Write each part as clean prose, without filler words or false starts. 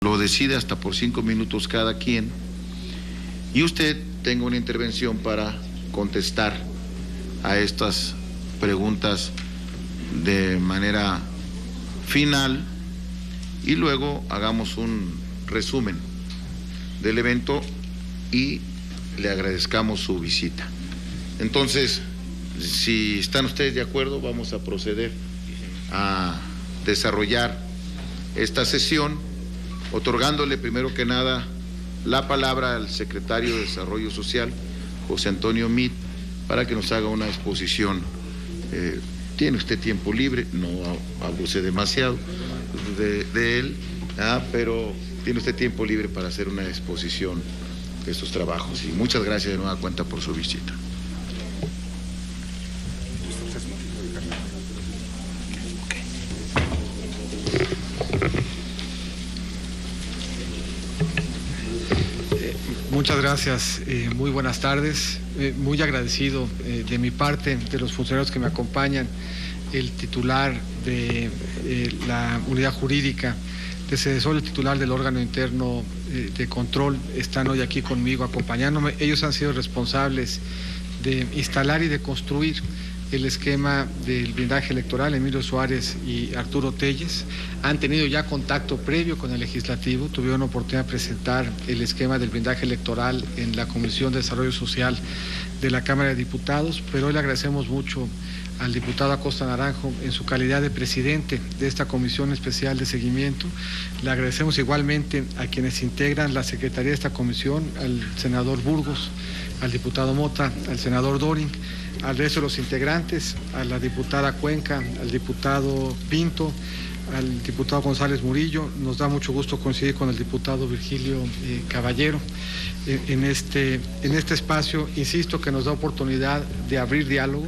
lo decide hasta por 5 minutos cada quien, y usted tenga una intervención para contestar a estas preguntas de manera final, y luego hagamos un resumen del evento y le agradezcamos su visita. Entonces, si están ustedes de acuerdo, vamos a proceder a desarrollar esta sesión, otorgándole primero que nada la palabra al secretario de Desarrollo Social, José Antonio Meade, para que nos haga una exposición. Tiene usted tiempo libre, no abuse demasiado de él, pero tiene usted tiempo libre para hacer una exposición de estos trabajos. Y muchas gracias de nueva cuenta por su visita. Muchas gracias, muy buenas tardes, muy agradecido de mi parte, de los funcionarios que me acompañan, el titular de la unidad jurídica de Sedesol, el titular del órgano interno de control, están hoy aquí conmigo acompañándome. Ellos han sido responsables de instalar y de construir el esquema del blindaje electoral, Emilio Suárez y Arturo Telles. Han tenido ya contacto previo con el legislativo, tuvieron oportunidad de presentar el esquema del blindaje electoral en la Comisión de Desarrollo Social de la Cámara de Diputados, pero hoy le agradecemos mucho al diputado Acosta Naranjo en su calidad de presidente de esta Comisión Especial de Seguimiento. Le agradecemos igualmente a quienes integran la Secretaría de esta comisión, al senador Burgos, al diputado Mota, al senador Doring, al resto de los integrantes, a la diputada Cuenca, al diputado Pinto, al diputado González Murillo. Nos da mucho gusto coincidir con el diputado Virgilio Caballero en este espacio, insisto, que nos da oportunidad de abrir diálogo,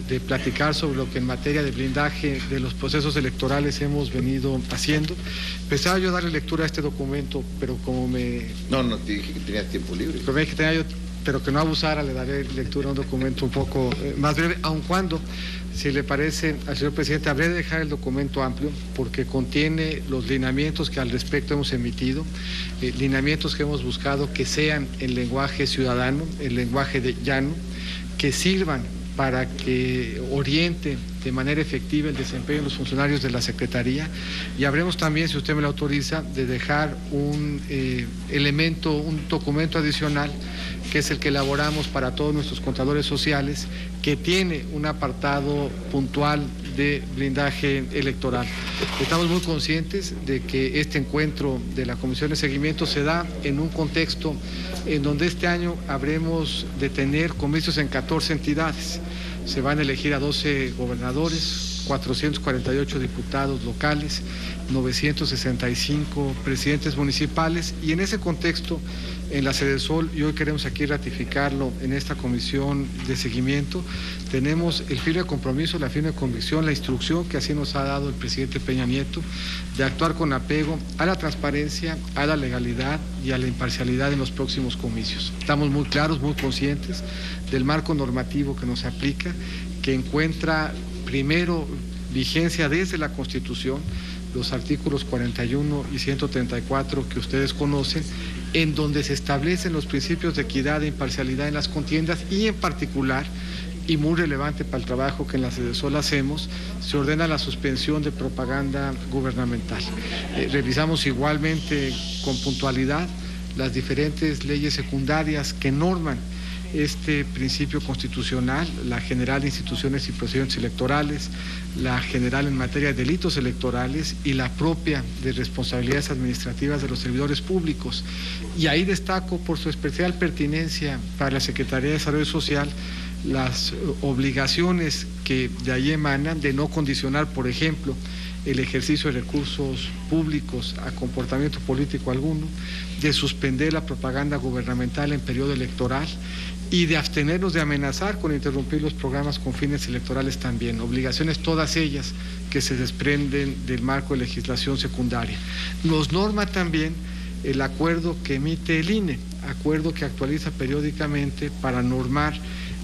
de platicar sobre lo que en materia de blindaje de los procesos electorales hemos venido haciendo. Pensaba yo darle lectura a este documento, pero como me... No, te dije que tenía tiempo libre. Pero que no abusara, le daré lectura a un documento un poco más breve, aun cuando, si le parece al señor presidente, habré de dejar el documento amplio, porque contiene los lineamientos que al respecto hemos emitido, lineamientos que hemos buscado que sean en lenguaje ciudadano, en lenguaje llano, que sirvan para que oriente de manera efectiva el desempeño de los funcionarios de la Secretaría, y habremos también, si usted me lo autoriza, de dejar un documento adicional, que es el que elaboramos para todos nuestros contadores sociales, que tiene un apartado puntual de blindaje electoral. Estamos muy conscientes de que este encuentro de la Comisión de Seguimiento se da en un contexto en donde este año habremos de tener comicios en 14 entidades. Se van a elegir a 12 gobernadores, 448 diputados locales, 965 presidentes municipales, y en ese contexto, en la Sedesol, y hoy queremos aquí ratificarlo en esta comisión de seguimiento, tenemos el firme compromiso, la firme convicción, la instrucción que así nos ha dado el presidente Peña Nieto, de actuar con apego a la transparencia, a la legalidad y a la imparcialidad en los próximos comicios. Estamos muy claros, muy conscientes del marco normativo que nos aplica, que encuentra primero vigencia desde la Constitución, los artículos 41 y 134 que ustedes conocen, en donde se establecen los principios de equidad e imparcialidad en las contiendas, y en particular, y muy relevante para el trabajo que en la Sedesol hacemos, se ordena la suspensión de propaganda gubernamental. Revisamos igualmente con puntualidad las diferentes leyes secundarias que norman este principio constitucional, la General de Instituciones y Procedimientos Electorales, la General en materia de delitos electorales y la propia de responsabilidades administrativas de los servidores públicos. Y ahí destaco por su especial pertinencia para la Secretaría de Desarrollo Social las obligaciones que de ahí emanan de no condicionar, por ejemplo, el ejercicio de recursos públicos a comportamiento político alguno, de suspender la propaganda gubernamental en periodo electoral y de abstenernos de amenazar con interrumpir los programas con fines electorales también. Obligaciones todas ellas que se desprenden del marco de legislación secundaria. Nos norma también el acuerdo que emite el INE, acuerdo que actualiza periódicamente para normar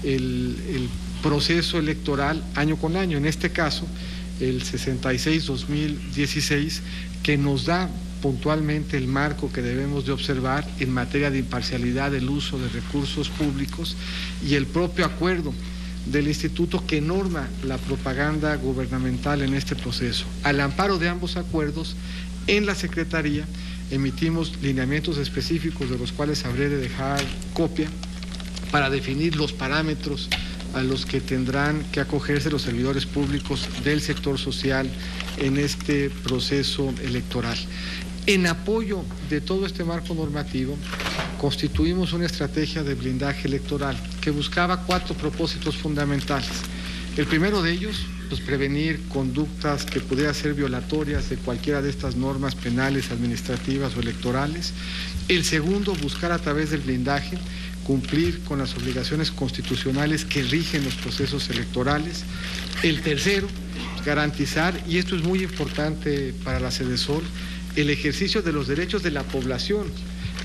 el proceso electoral año con año, en este caso el 66-2016, que nos da puntualmente el marco que debemos de observar en materia de imparcialidad del uso de recursos públicos y el propio acuerdo del instituto que norma la propaganda gubernamental en este proceso. Al amparo de ambos acuerdos, en la Secretaría emitimos lineamientos específicos de los cuales habré de dejar copia para definir los parámetros a los que tendrán que acogerse los servidores públicos del sector social en este proceso electoral. En apoyo de todo este marco normativo, constituimos una estrategia de blindaje electoral que buscaba 4 propósitos fundamentales. El primero de ellos, pues prevenir conductas que pudieran ser violatorias de cualquiera de estas normas penales, administrativas o electorales. El segundo, buscar a través del blindaje cumplir con las obligaciones constitucionales que rigen los procesos electorales. El tercero, garantizar, y esto es muy importante para la Sedesol, el ejercicio de los derechos de la población,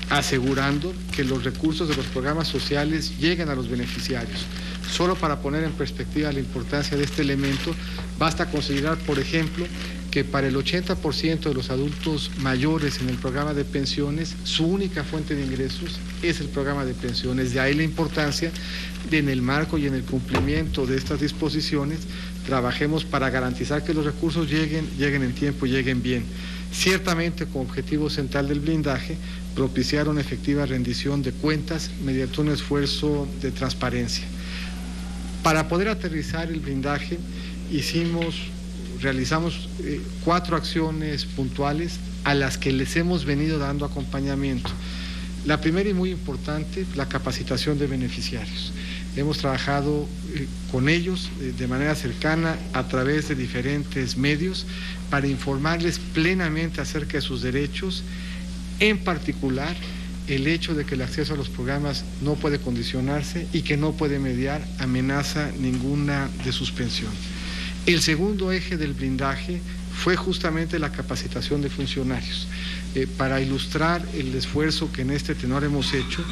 asegurando que los recursos de los programas sociales lleguen a los beneficiarios. Solo para poner en perspectiva la importancia de este elemento, basta considerar, por ejemplo, que para el 80% de los adultos mayores en el programa de pensiones, su única fuente de ingresos es el programa de pensiones. De ahí la importancia de, en el marco y en el cumplimiento de estas disposiciones, trabajemos para garantizar que los recursos lleguen en tiempo y lleguen bien. Ciertamente, con objetivo central del blindaje, propiciar una efectiva rendición de cuentas mediante un esfuerzo de transparencia. Para poder aterrizar el blindaje, realizamos 4 acciones puntuales a las que les hemos venido dando acompañamiento. La primera y muy importante, la capacitación de beneficiarios. Hemos trabajado con ellos de manera cercana a través de diferentes medios para informarles plenamente acerca de sus derechos, en particular el hecho de que el acceso a los programas no puede condicionarse y que no puede mediar amenaza ninguna de suspensión. El segundo eje del blindaje fue justamente la capacitación de funcionarios. Para ilustrar el esfuerzo que en este tenor hemos hecho,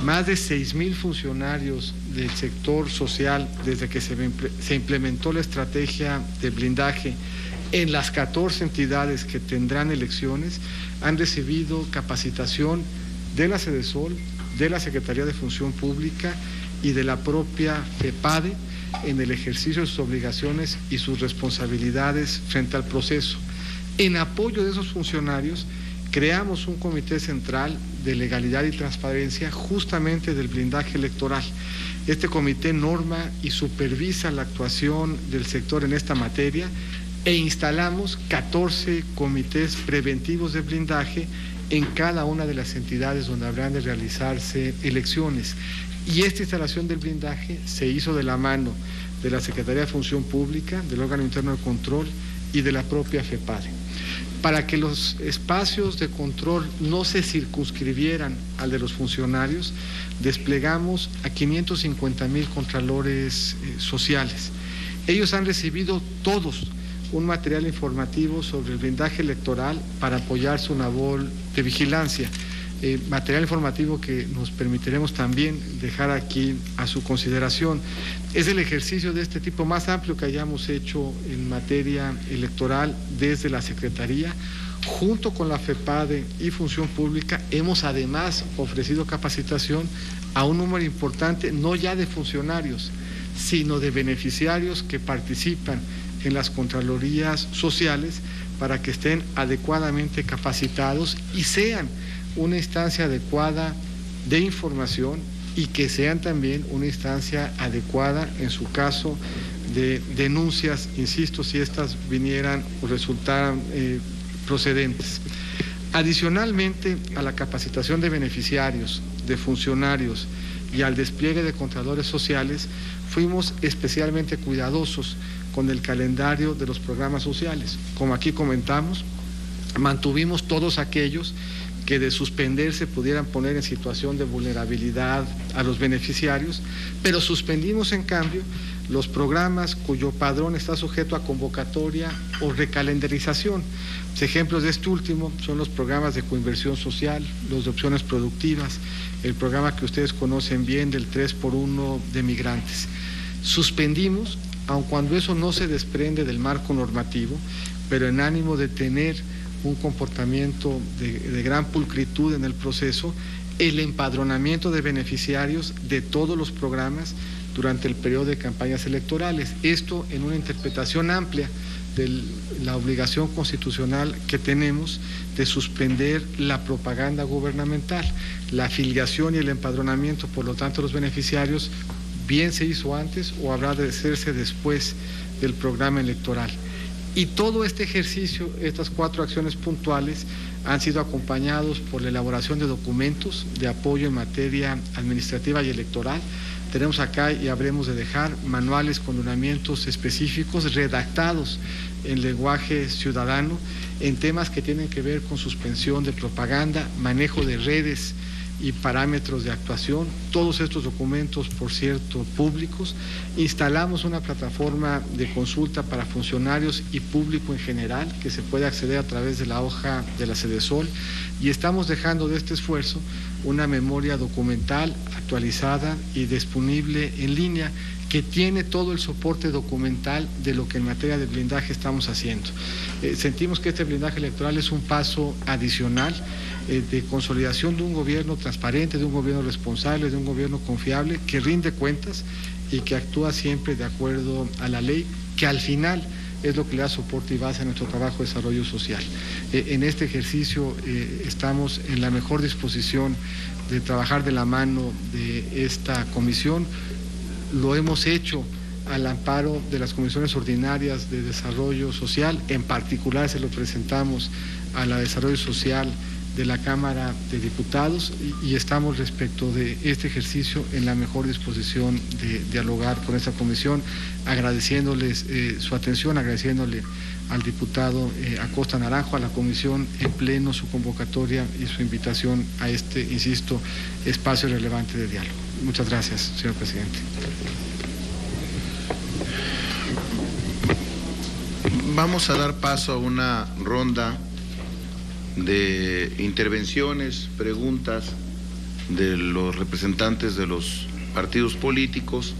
más de 6,000 funcionarios del sector social, desde que se implementó la estrategia de blindaje en las 14 entidades que tendrán elecciones, han recibido capacitación de la Sedesol, de la Secretaría de Función Pública y de la propia FEPADE en el ejercicio de sus obligaciones y sus responsabilidades frente al proceso. En apoyo de esos funcionarios, creamos un comité central de legalidad y transparencia justamente del blindaje electoral. Este comité norma y supervisa la actuación del sector en esta materia e instalamos 14 comités preventivos de blindaje en cada una de las entidades donde habrán de realizarse elecciones. Y esta instalación del blindaje se hizo de la mano de la Secretaría de Función Pública, del órgano interno de control y de la propia FEPADE. Para que los espacios de control no se circunscribieran al de los funcionarios, desplegamos a 550,000 contralores sociales. Ellos han recibido todos un material informativo sobre el blindaje electoral para apoyar su labor de vigilancia. Material informativo que nos permitiremos también dejar aquí a su consideración. Es el ejercicio de este tipo más amplio que hayamos hecho en materia electoral desde la Secretaría. Junto con la FEPADE y Función Pública hemos además ofrecido capacitación a un número importante, no ya de funcionarios, sino de beneficiarios que participan en las contralorías sociales para que estén adecuadamente capacitados y sean una instancia adecuada de información y que sean también una instancia adecuada en su caso de denuncias, insisto, si estas vinieran o resultaran procedentes. Adicionalmente a la capacitación de beneficiarios, de funcionarios y al despliegue de contralores sociales, fuimos especialmente cuidadosos con el calendario de los programas sociales. Como aquí comentamos, mantuvimos todos aquellos que de suspenderse pudieran poner en situación de vulnerabilidad a los beneficiarios, pero suspendimos en cambio los programas cuyo padrón está sujeto a convocatoria o recalendarización. Ejemplos de este último son los programas de coinversión social, los de opciones productivas, el programa que ustedes conocen bien del 3x1 de migrantes. Suspendimos, aun cuando eso no se desprende del marco normativo, pero en ánimo de tener un comportamiento de gran pulcritud en el proceso, el empadronamiento de beneficiarios de todos los programas durante el periodo de campañas electorales. Esto en una interpretación amplia de la obligación constitucional que tenemos de suspender la propaganda gubernamental. La afiliación y el empadronamiento, por lo tanto, los beneficiarios, bien se hizo antes o habrá de hacerse después del programa electoral. Y todo este ejercicio, estas 4 acciones puntuales, han sido acompañados por la elaboración de documentos de apoyo en materia administrativa y electoral. Tenemos acá, y habremos de dejar, manuales con lineamientos específicos redactados en lenguaje ciudadano en temas que tienen que ver con suspensión de propaganda, manejo de redes y parámetros de actuación. Todos estos documentos, por cierto, públicos. Instalamos una plataforma de consulta para funcionarios y público en general que se puede acceder a través de la hoja de la Sedesol, y estamos dejando de este esfuerzo una memoria documental actualizada y disponible en línea que tiene todo el soporte documental de lo que en materia de blindaje estamos haciendo. Sentimos que este blindaje electoral es un paso adicional de consolidación de un gobierno transparente, de un gobierno responsable, de un gobierno confiable, que rinde cuentas y que actúa siempre de acuerdo a la ley, que al final es lo que le da soporte y base a nuestro trabajo de desarrollo social. En este ejercicio estamos en la mejor disposición de trabajar de la mano de esta comisión. Lo hemos hecho al amparo de las comisiones ordinarias de desarrollo social, en particular se lo presentamos a la de desarrollo social de la Cámara de Diputados, y estamos respecto de este ejercicio en la mejor disposición de dialogar con esta comisión, agradeciéndoles su atención, agradeciéndole al diputado Acosta Naranjo, a la comisión en pleno su convocatoria y su invitación a este, insisto, espacio relevante de diálogo. Muchas gracias, señor presidente. Vamos a dar paso a una ronda de intervenciones, preguntas de los representantes de los partidos políticos,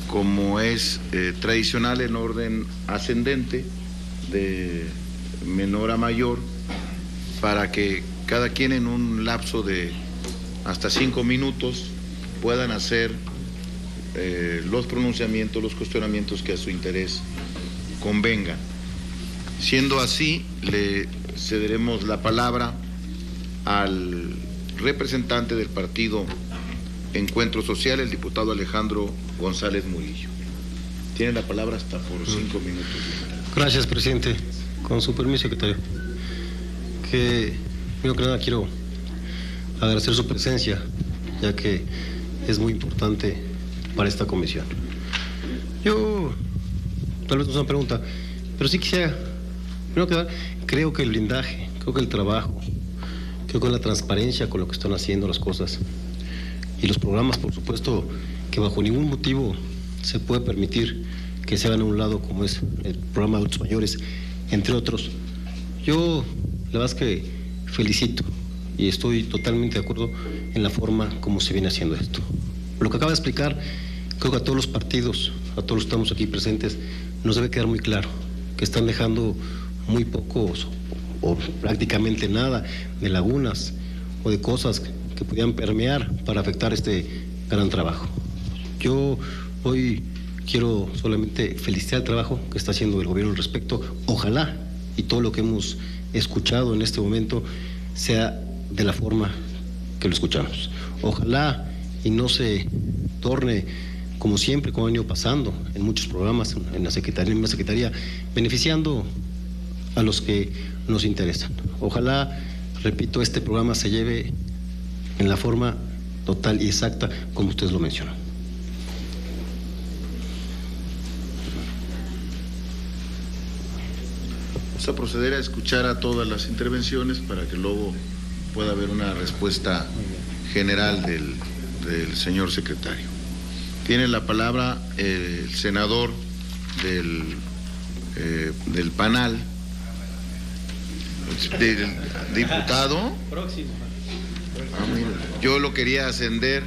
como es tradicional, en orden ascendente, de menor a mayor, para que cada quien en un lapso de hasta 5 minutos puedan hacer los pronunciamientos, los cuestionamientos que a su interés convengan. Siendo así, le cederemos la palabra al representante del partido Encuentro Social, el diputado Alejandro González Murillo. Tiene la palabra hasta por 5 minutos. Gracias, presidente. Con su permiso, secretario. Primero que nada quiero agradecer su presencia, ya que es muy importante para esta comisión. Yo, tal vez no es una pregunta, pero sí quisiera, primero que nada, creo que el blindaje, creo que el trabajo, creo que la transparencia con lo que están haciendo las cosas y los programas, por supuesto, que bajo ningún motivo se puede permitir que se hagan a un lado, como es el programa de adultos mayores, entre otros. Yo, la verdad es que felicito y estoy totalmente de acuerdo en la forma como se viene haciendo esto. Lo que acaba de explicar, creo que a todos los partidos, a todos los que estamos aquí presentes, nos debe quedar muy claro que están dejando muy pocos o prácticamente nada de lagunas o de cosas que pudieran permear para afectar este gran trabajo. Yo hoy quiero solamente felicitar el trabajo que está haciendo el gobierno al respecto. Ojalá y todo lo que hemos escuchado en este momento sea de la forma que lo escuchamos. Ojalá y no se torne como siempre, como ha venido pasando en muchos programas, en la Secretaría, beneficiando a los que nos interesan. Ojalá, repito, este programa se lleve en la forma total y exacta como ustedes lo mencionan. Vamos a proceder a escuchar a todas las intervenciones para que luego pueda haber una respuesta general del señor secretario. Tiene la palabra el senador del PANAL, del diputado. Próximo. Yo lo quería ascender,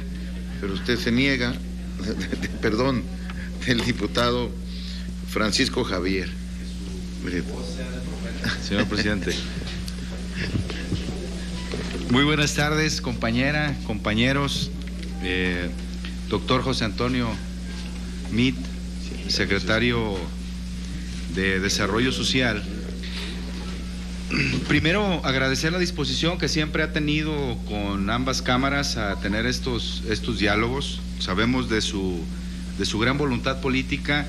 pero usted se niega. Perdón, del diputado Francisco Javier. Señor presidente, Muy buenas tardes, compañera, compañeros. Doctor José Antonio Meade, secretario de Desarrollo Social. Primero, agradecer la disposición que siempre ha tenido con ambas cámaras a tener estos diálogos. Sabemos de su gran voluntad política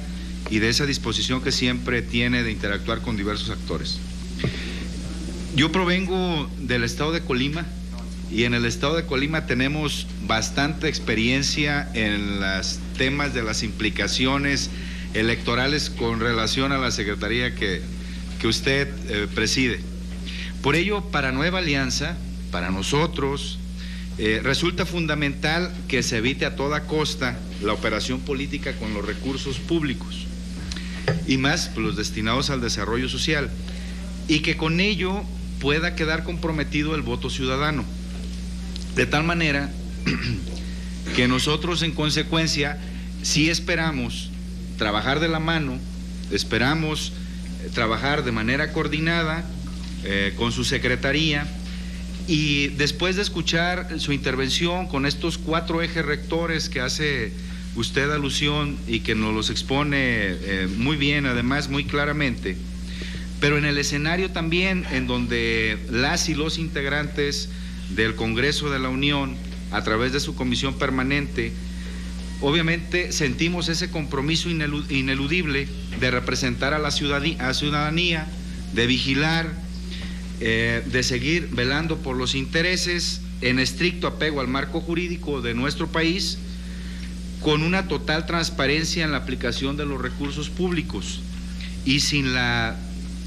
y de esa disposición que siempre tiene de interactuar con diversos actores. Yo provengo del estado de Colima y en el estado de Colima tenemos bastante experiencia en los temas de las implicaciones electorales con relación a la secretaría que usted preside. Por ello, para Nueva Alianza, para nosotros, resulta fundamental que se evite a toda costa la operación política con los recursos públicos y más los destinados al desarrollo social, y que con ello pueda quedar comprometido el voto ciudadano, de tal manera que nosotros en consecuencia sí esperamos trabajar de la mano, esperamos trabajar de manera coordinada con su secretaría, y después de escuchar su intervención con estos 4 ejes rectores que hace usted alusión y que nos los expone muy bien, además muy claramente, pero en el escenario también en donde las y los integrantes del Congreso de la Unión, a través de su comisión permanente, obviamente sentimos ese compromiso ineludible de representar a la ciudadanía, de vigilar, de seguir velando por los intereses en estricto apego al marco jurídico de nuestro país, con una total transparencia en la aplicación de los recursos públicos y sin la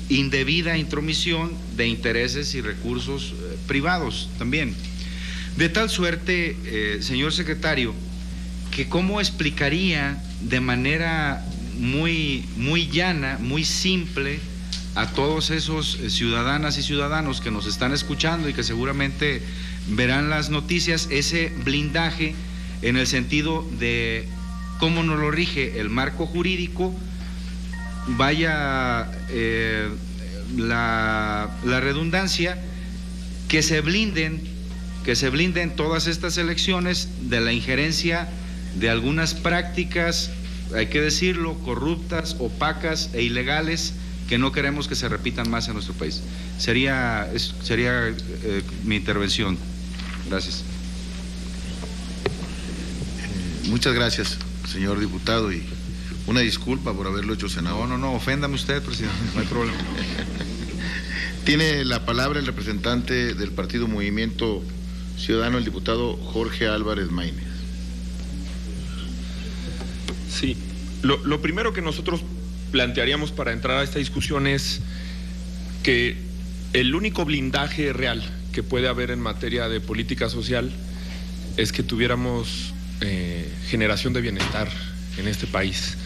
indebida intromisión de intereses y recursos privados también. De tal suerte, señor secretario, que cómo explicaría de manera muy llana, muy simple, a todos esos ciudadanas y ciudadanos que nos están escuchando y que seguramente verán las noticias, ese blindaje en el sentido de cómo nos lo rige el marco jurídico, vaya la redundancia, que se blinden todas estas elecciones de la injerencia de algunas prácticas, hay que decirlo, corruptas, opacas e ilegales, que no queremos que se repitan más en nuestro país. Sería mi intervención. Gracias. Muchas gracias, señor diputado, y una disculpa por haberlo hecho senador. No, oféndame usted, presidente, no hay problema. Tiene la palabra el representante del Partido Movimiento Ciudadano, el diputado Jorge Álvarez Maínez. Sí, lo primero que nosotros plantearíamos para entrar a esta discusión es que el único blindaje real que puede haber en materia de política social es que tuviéramos generación de bienestar en este país.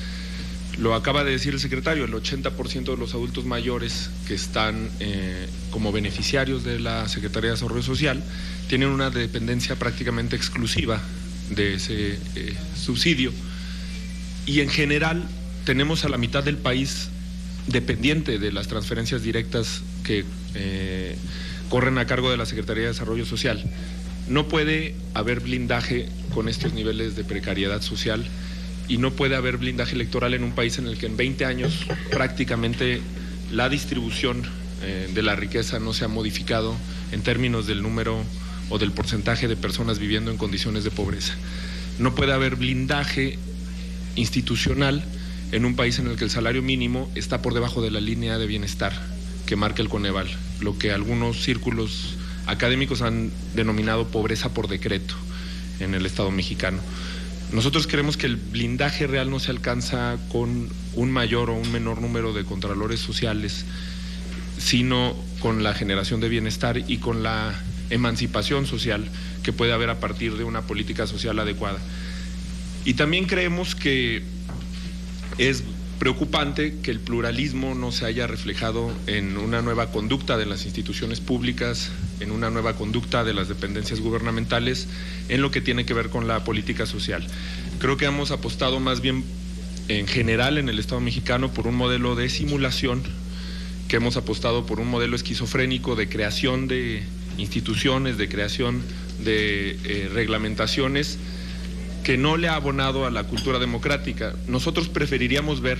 Lo acaba de decir el secretario, el 80% de los adultos mayores que están como beneficiarios de la Secretaría de Desarrollo Social tienen una dependencia prácticamente exclusiva de ese subsidio, y en general tenemos a la mitad del país dependiente de las transferencias directas que corren a cargo de la Secretaría de Desarrollo Social. No puede haber blindaje con estos niveles de precariedad social, y no puede haber blindaje electoral en un país en el que en 20 años prácticamente la distribución de la riqueza no se ha modificado en términos del número o del porcentaje de personas viviendo en condiciones de pobreza. No puede haber blindaje institucional en un país en el que el salario mínimo está por debajo de la línea de bienestar que marca el Coneval, lo que algunos círculos académicos han denominado pobreza por decreto en el Estado mexicano. Nosotros creemos que el blindaje real no se alcanza con un mayor o un menor número de contralores sociales, sino con la generación de bienestar y con la emancipación social que puede haber a partir de una política social adecuada. Y también creemos que es preocupante que el pluralismo no se haya reflejado en una nueva conducta de las instituciones públicas, en una nueva conducta de las dependencias gubernamentales en lo que tiene que ver con la política social. Creo que hemos apostado más bien en general en el Estado mexicano por un modelo de simulación que hemos apostado por un modelo esquizofrénico de creación de instituciones, de creación de reglamentaciones que no le ha abonado a la cultura democrática. Nosotros preferiríamos ver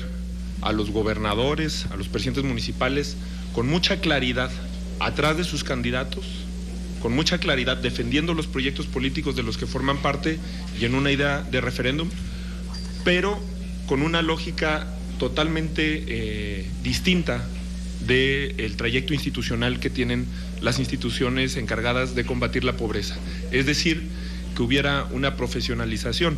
a los gobernadores, a los presidentes municipales, con mucha claridad atrás de sus candidatos, con mucha claridad defendiendo los proyectos políticos de los que forman parte y en una idea de referéndum, pero con una lógica totalmente distinta del trayecto institucional que tienen las instituciones encargadas de combatir la pobreza. Es decir, que hubiera una profesionalización.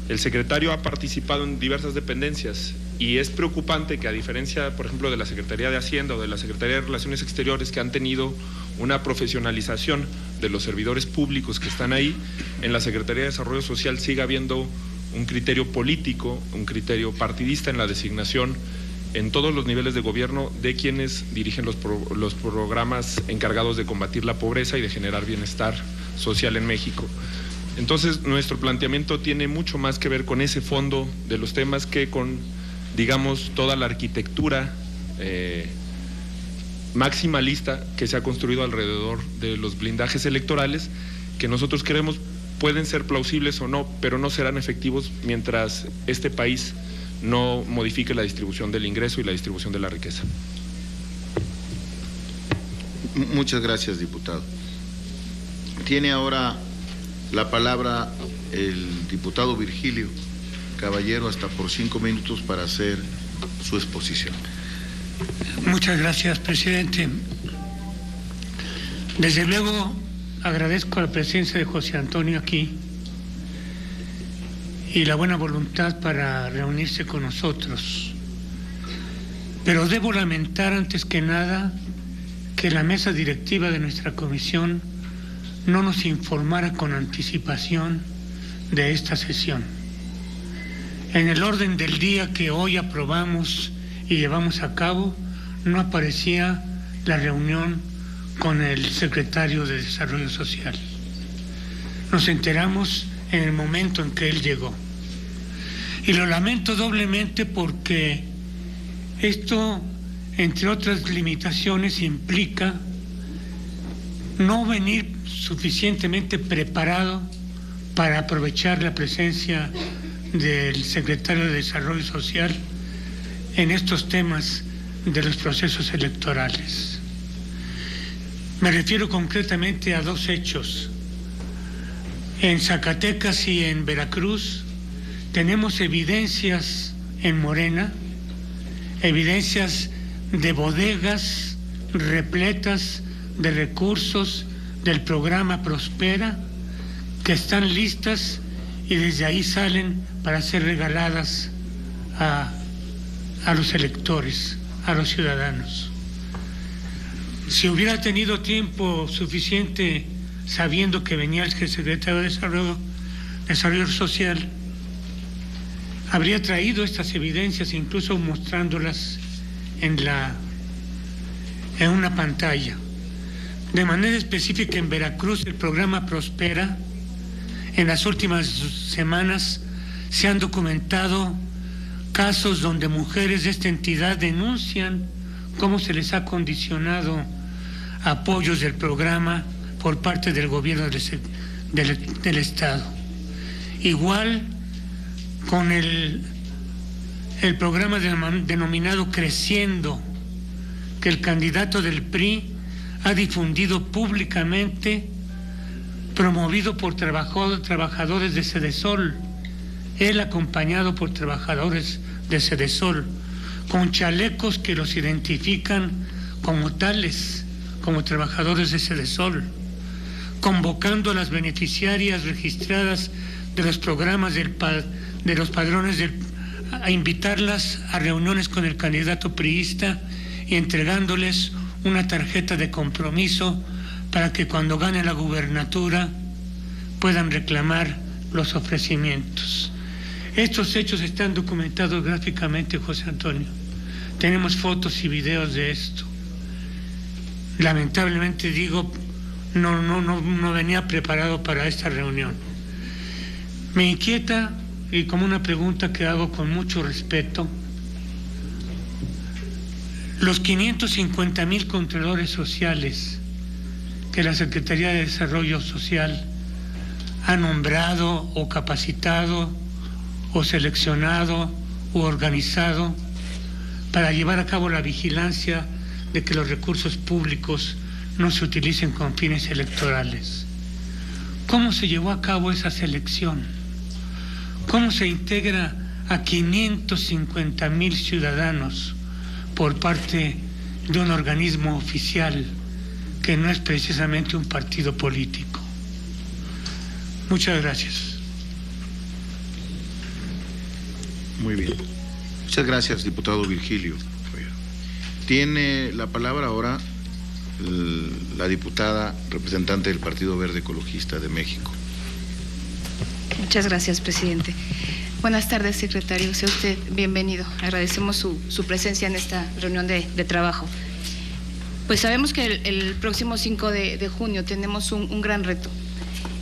El secretario ha participado en diversas dependencias y es preocupante que, a diferencia, por ejemplo, de la Secretaría de Hacienda o de la Secretaría de Relaciones Exteriores, que han tenido una profesionalización de los servidores públicos que están ahí, en la Secretaría de Desarrollo Social sigue habiendo un criterio político, un criterio partidista en la designación en todos los niveles de gobierno de quienes dirigen los programas encargados de combatir la pobreza y de generar bienestar social en México. Entonces, nuestro planteamiento tiene mucho más que ver con ese fondo de los temas que con, digamos, toda la arquitectura maximalista que se ha construido alrededor de los blindajes electorales, que nosotros creemos pueden ser plausibles o no, pero no serán efectivos mientras este país no modifique la distribución del ingreso y la distribución de la riqueza. Muchas gracias, diputado. Tiene ahora la palabra el diputado Virgilio Caballero, hasta por 5 minutos para hacer su exposición. Muchas gracias, presidente. Desde luego agradezco la presencia de José Antonio aquí y la buena voluntad para reunirse con nosotros. Pero debo lamentar antes que nada que la mesa directiva de nuestra comisión no nos informara con anticipación de esta sesión. En el orden del día que hoy aprobamos y llevamos a cabo, no aparecía la reunión con el secretario de Desarrollo Social. Nos enteramos en el momento en que él llegó. Y lo lamento doblemente porque esto, entre otras limitaciones, implica no venir suficientemente preparado para aprovechar la presencia del secretario de Desarrollo Social en estos temas de los procesos electorales. Me refiero concretamente a 2 hechos. En Zacatecas y en Veracruz tenemos evidencias en Morena, evidencias de bodegas repletas de recursos del programa Prospera que están listas y desde ahí salen para ser regaladas a los electores, a los ciudadanos. Si hubiera tenido tiempo suficiente, sabiendo que venía el secretario de Desarrollo Social, habría traído estas evidencias, incluso mostrándolas en una pantalla. De manera específica, en Veracruz, el programa Prospera, en las últimas semanas se han documentado casos donde mujeres de esta entidad denuncian cómo se les ha condicionado apoyos del programa por parte del gobierno del Estado. Igual con el programa denominado Creciendo, que el candidato del PRI ha difundido públicamente, promovido por trabajadores de Sedesol, él acompañado por trabajadores de Sedesol, con chalecos que los identifican como tales, como trabajadores de Sedesol, convocando a las beneficiarias registradas de los programas de los padrones a invitarlas a reuniones con el candidato priista y entregándoles una tarjeta de compromiso para que cuando gane la gubernatura puedan reclamar los ofrecimientos. Estos hechos están documentados gráficamente, José Antonio. Tenemos fotos y videos de esto. Lamentablemente digo, no venía preparado para esta reunión. Me inquieta, y como una pregunta que hago con mucho respeto, Los 550,000 controladores sociales que la Secretaría de Desarrollo Social ha nombrado o capacitado o seleccionado o organizado para llevar a cabo la vigilancia de que los recursos públicos no se utilicen con fines electorales. ¿Cómo se llevó a cabo esa selección? ¿Cómo se integra a 550,000 ciudadanos por parte de un organismo oficial que no es precisamente un partido político? Muchas gracias. Muy bien. Muchas gracias, diputado Virgilio. Tiene la palabra ahora la diputada representante del Partido Verde Ecologista de México. Muchas gracias, presidente. Buenas tardes, secretario. Sea usted bienvenido. Agradecemos su presencia en esta reunión de trabajo. Pues sabemos que el próximo 5 de junio tenemos un gran reto.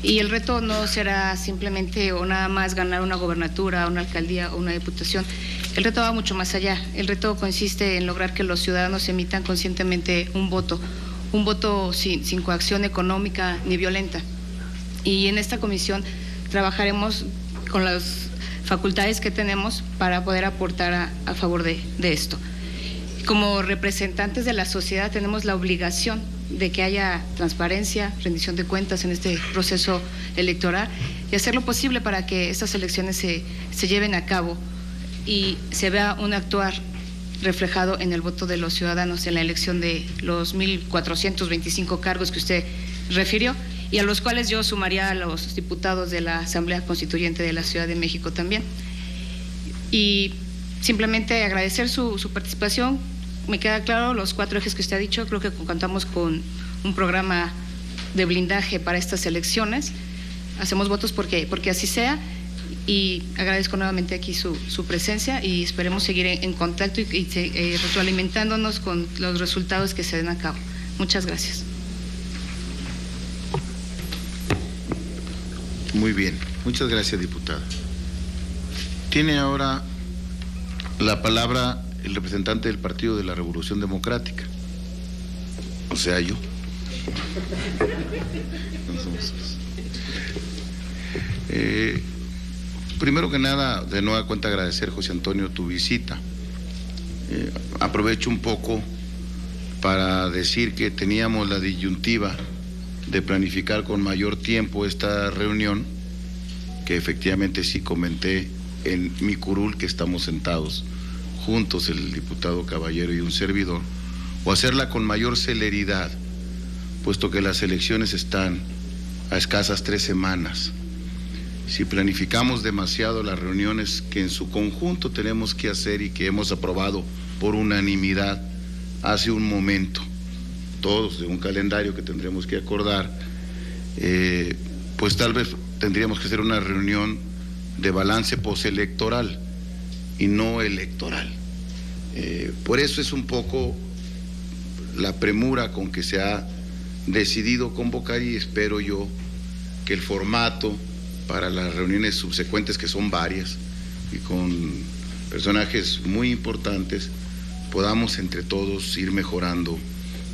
Y el reto no será simplemente o nada más ganar una gobernatura, una alcaldía o una diputación. El reto va mucho más allá. El reto consiste en lograr que los ciudadanos emitan conscientemente un voto sin coacción económica ni violenta. Y en esta comisión trabajaremos con las facultades que tenemos para poder aportar a favor de esto. Como representantes de la sociedad tenemos la obligación de que haya transparencia, rendición de cuentas en este proceso electoral y hacer lo posible para que estas elecciones se lleven a cabo y se vea un actuar reflejado en el voto de los ciudadanos en la elección de los 1,425 cargos que usted refirió y a los cuales yo sumaría a los diputados de la Asamblea Constituyente de la Ciudad de México también. Y simplemente agradecer su participación. Me queda claro los 4 ejes que usted ha dicho. Creo que contamos con un programa de blindaje para estas elecciones. Hacemos votos porque así sea y agradezco nuevamente aquí su presencia y esperemos seguir en contacto y retroalimentándonos con los resultados que se den a cabo. Muchas gracias. Muy bien. Muchas gracias, diputada. Tiene ahora la palabra el representante del Partido de la Revolución Democrática, o sea, yo. Primero que nada, de nueva cuenta agradecer, José Antonio, tu visita. Aprovecho un poco para decir que teníamos la disyuntiva de planificar con mayor tiempo esta reunión, que efectivamente sí comenté en mi curul que estamos sentados juntos, el diputado Caballero y un servidor, o hacerla con mayor celeridad, puesto que las elecciones están a escasas 3 semanas. Si planificamos demasiado las reuniones que en su conjunto tenemos que hacer y que hemos aprobado por unanimidad hace un momento, todos de un calendario que tendremos que acordar, pues tal vez tendríamos que hacer una reunión de balance postelectoral y no electoral. Por eso es un poco la premura con que se ha decidido convocar y espero yo que el formato para las reuniones subsecuentes, que son varias y con personajes muy importantes, podamos entre todos ir mejorando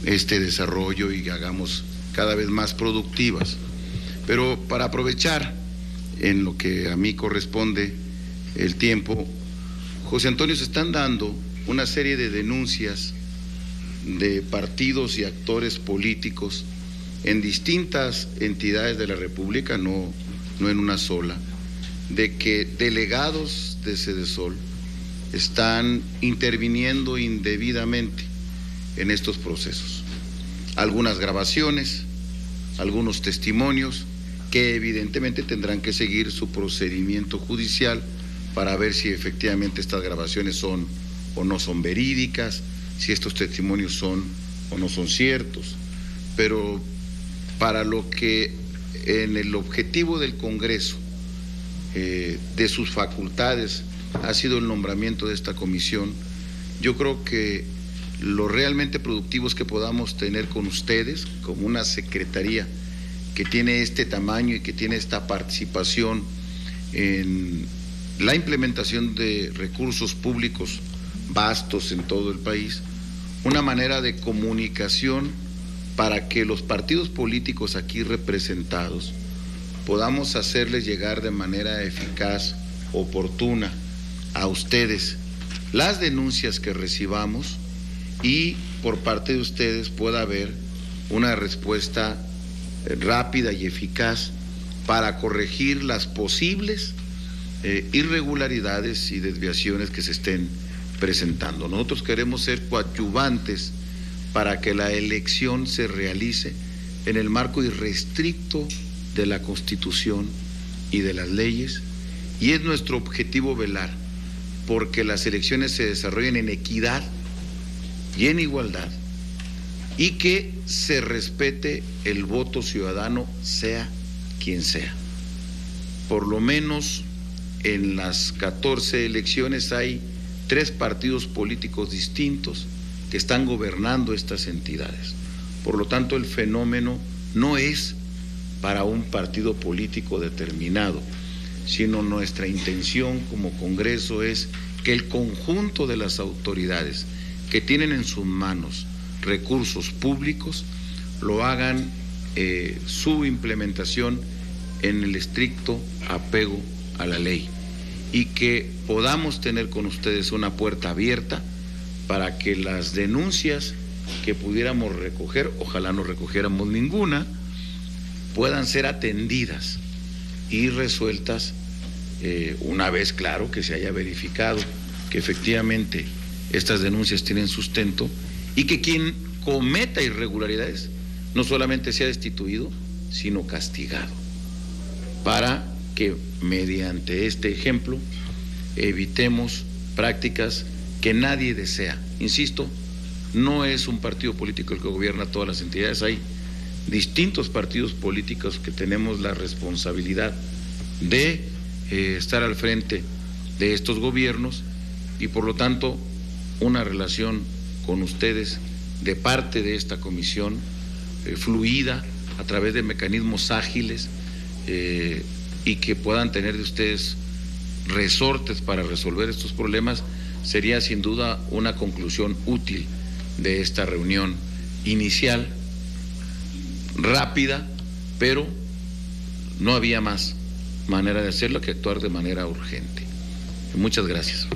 este desarrollo y hagamos cada vez más productivas. Pero para aprovechar en lo que a mí corresponde el tiempo, José Antonio, se están dando una serie de denuncias de partidos y actores políticos en distintas entidades de la República, no en una sola, de que delegados de Sedesol están interviniendo indebidamente en estos procesos. Algunas grabaciones, algunos testimonios que evidentemente tendrán que seguir su procedimiento judicial para ver si efectivamente estas grabaciones son o no son verídicas, si estos testimonios son o no son ciertos. Pero para lo que en el objetivo del Congreso, de sus facultades, ha sido el nombramiento de esta comisión, yo creo que lo realmente productivo es que podamos tener con ustedes, como una secretaría que tiene este tamaño y que tiene esta participación en la implementación de recursos públicos vastos en todo el país, una manera de comunicación para que los partidos políticos aquí representados podamos hacerles llegar de manera eficaz, oportuna a ustedes las denuncias que recibamos y por parte de ustedes pueda haber una respuesta rápida y eficaz para corregir las posibles irregularidades y desviaciones que se estén presentando. Nosotros queremos ser coadyuvantes para que la elección se realice en el marco irrestricto de la Constitución y de las leyes, y es nuestro objetivo velar porque las elecciones se desarrollen en equidad y en igualdad y que se respete el voto ciudadano, sea quien sea. Por lo menos en las 14 elecciones hay 3 partidos políticos distintos que están gobernando estas entidades. Por lo tanto, el fenómeno no es para un partido político determinado, sino nuestra intención como Congreso es que el conjunto de las autoridades que tienen en sus manos recursos públicos lo hagan su implementación en el estricto apego a la ley y que podamos tener con ustedes una puerta abierta para que las denuncias que pudiéramos recoger, ojalá no recogiéramos ninguna, puedan ser atendidas y resueltas una vez, claro, que se haya verificado que efectivamente estas denuncias tienen sustento y que quien cometa irregularidades no solamente sea destituido, sino castigado, para que mediante este ejemplo evitemos prácticas que nadie desea. Insisto, no es un partido político el que gobierna todas las entidades, hay distintos partidos políticos que tenemos la responsabilidad de estar al frente de estos gobiernos y por lo tanto una relación con ustedes de parte de esta comisión fluida a través de mecanismos ágiles y que puedan tener de ustedes resortes para resolver estos problemas sería sin duda una conclusión útil de esta reunión inicial, rápida, pero no había más manera de hacerlo que actuar de manera urgente. Muchas gracias.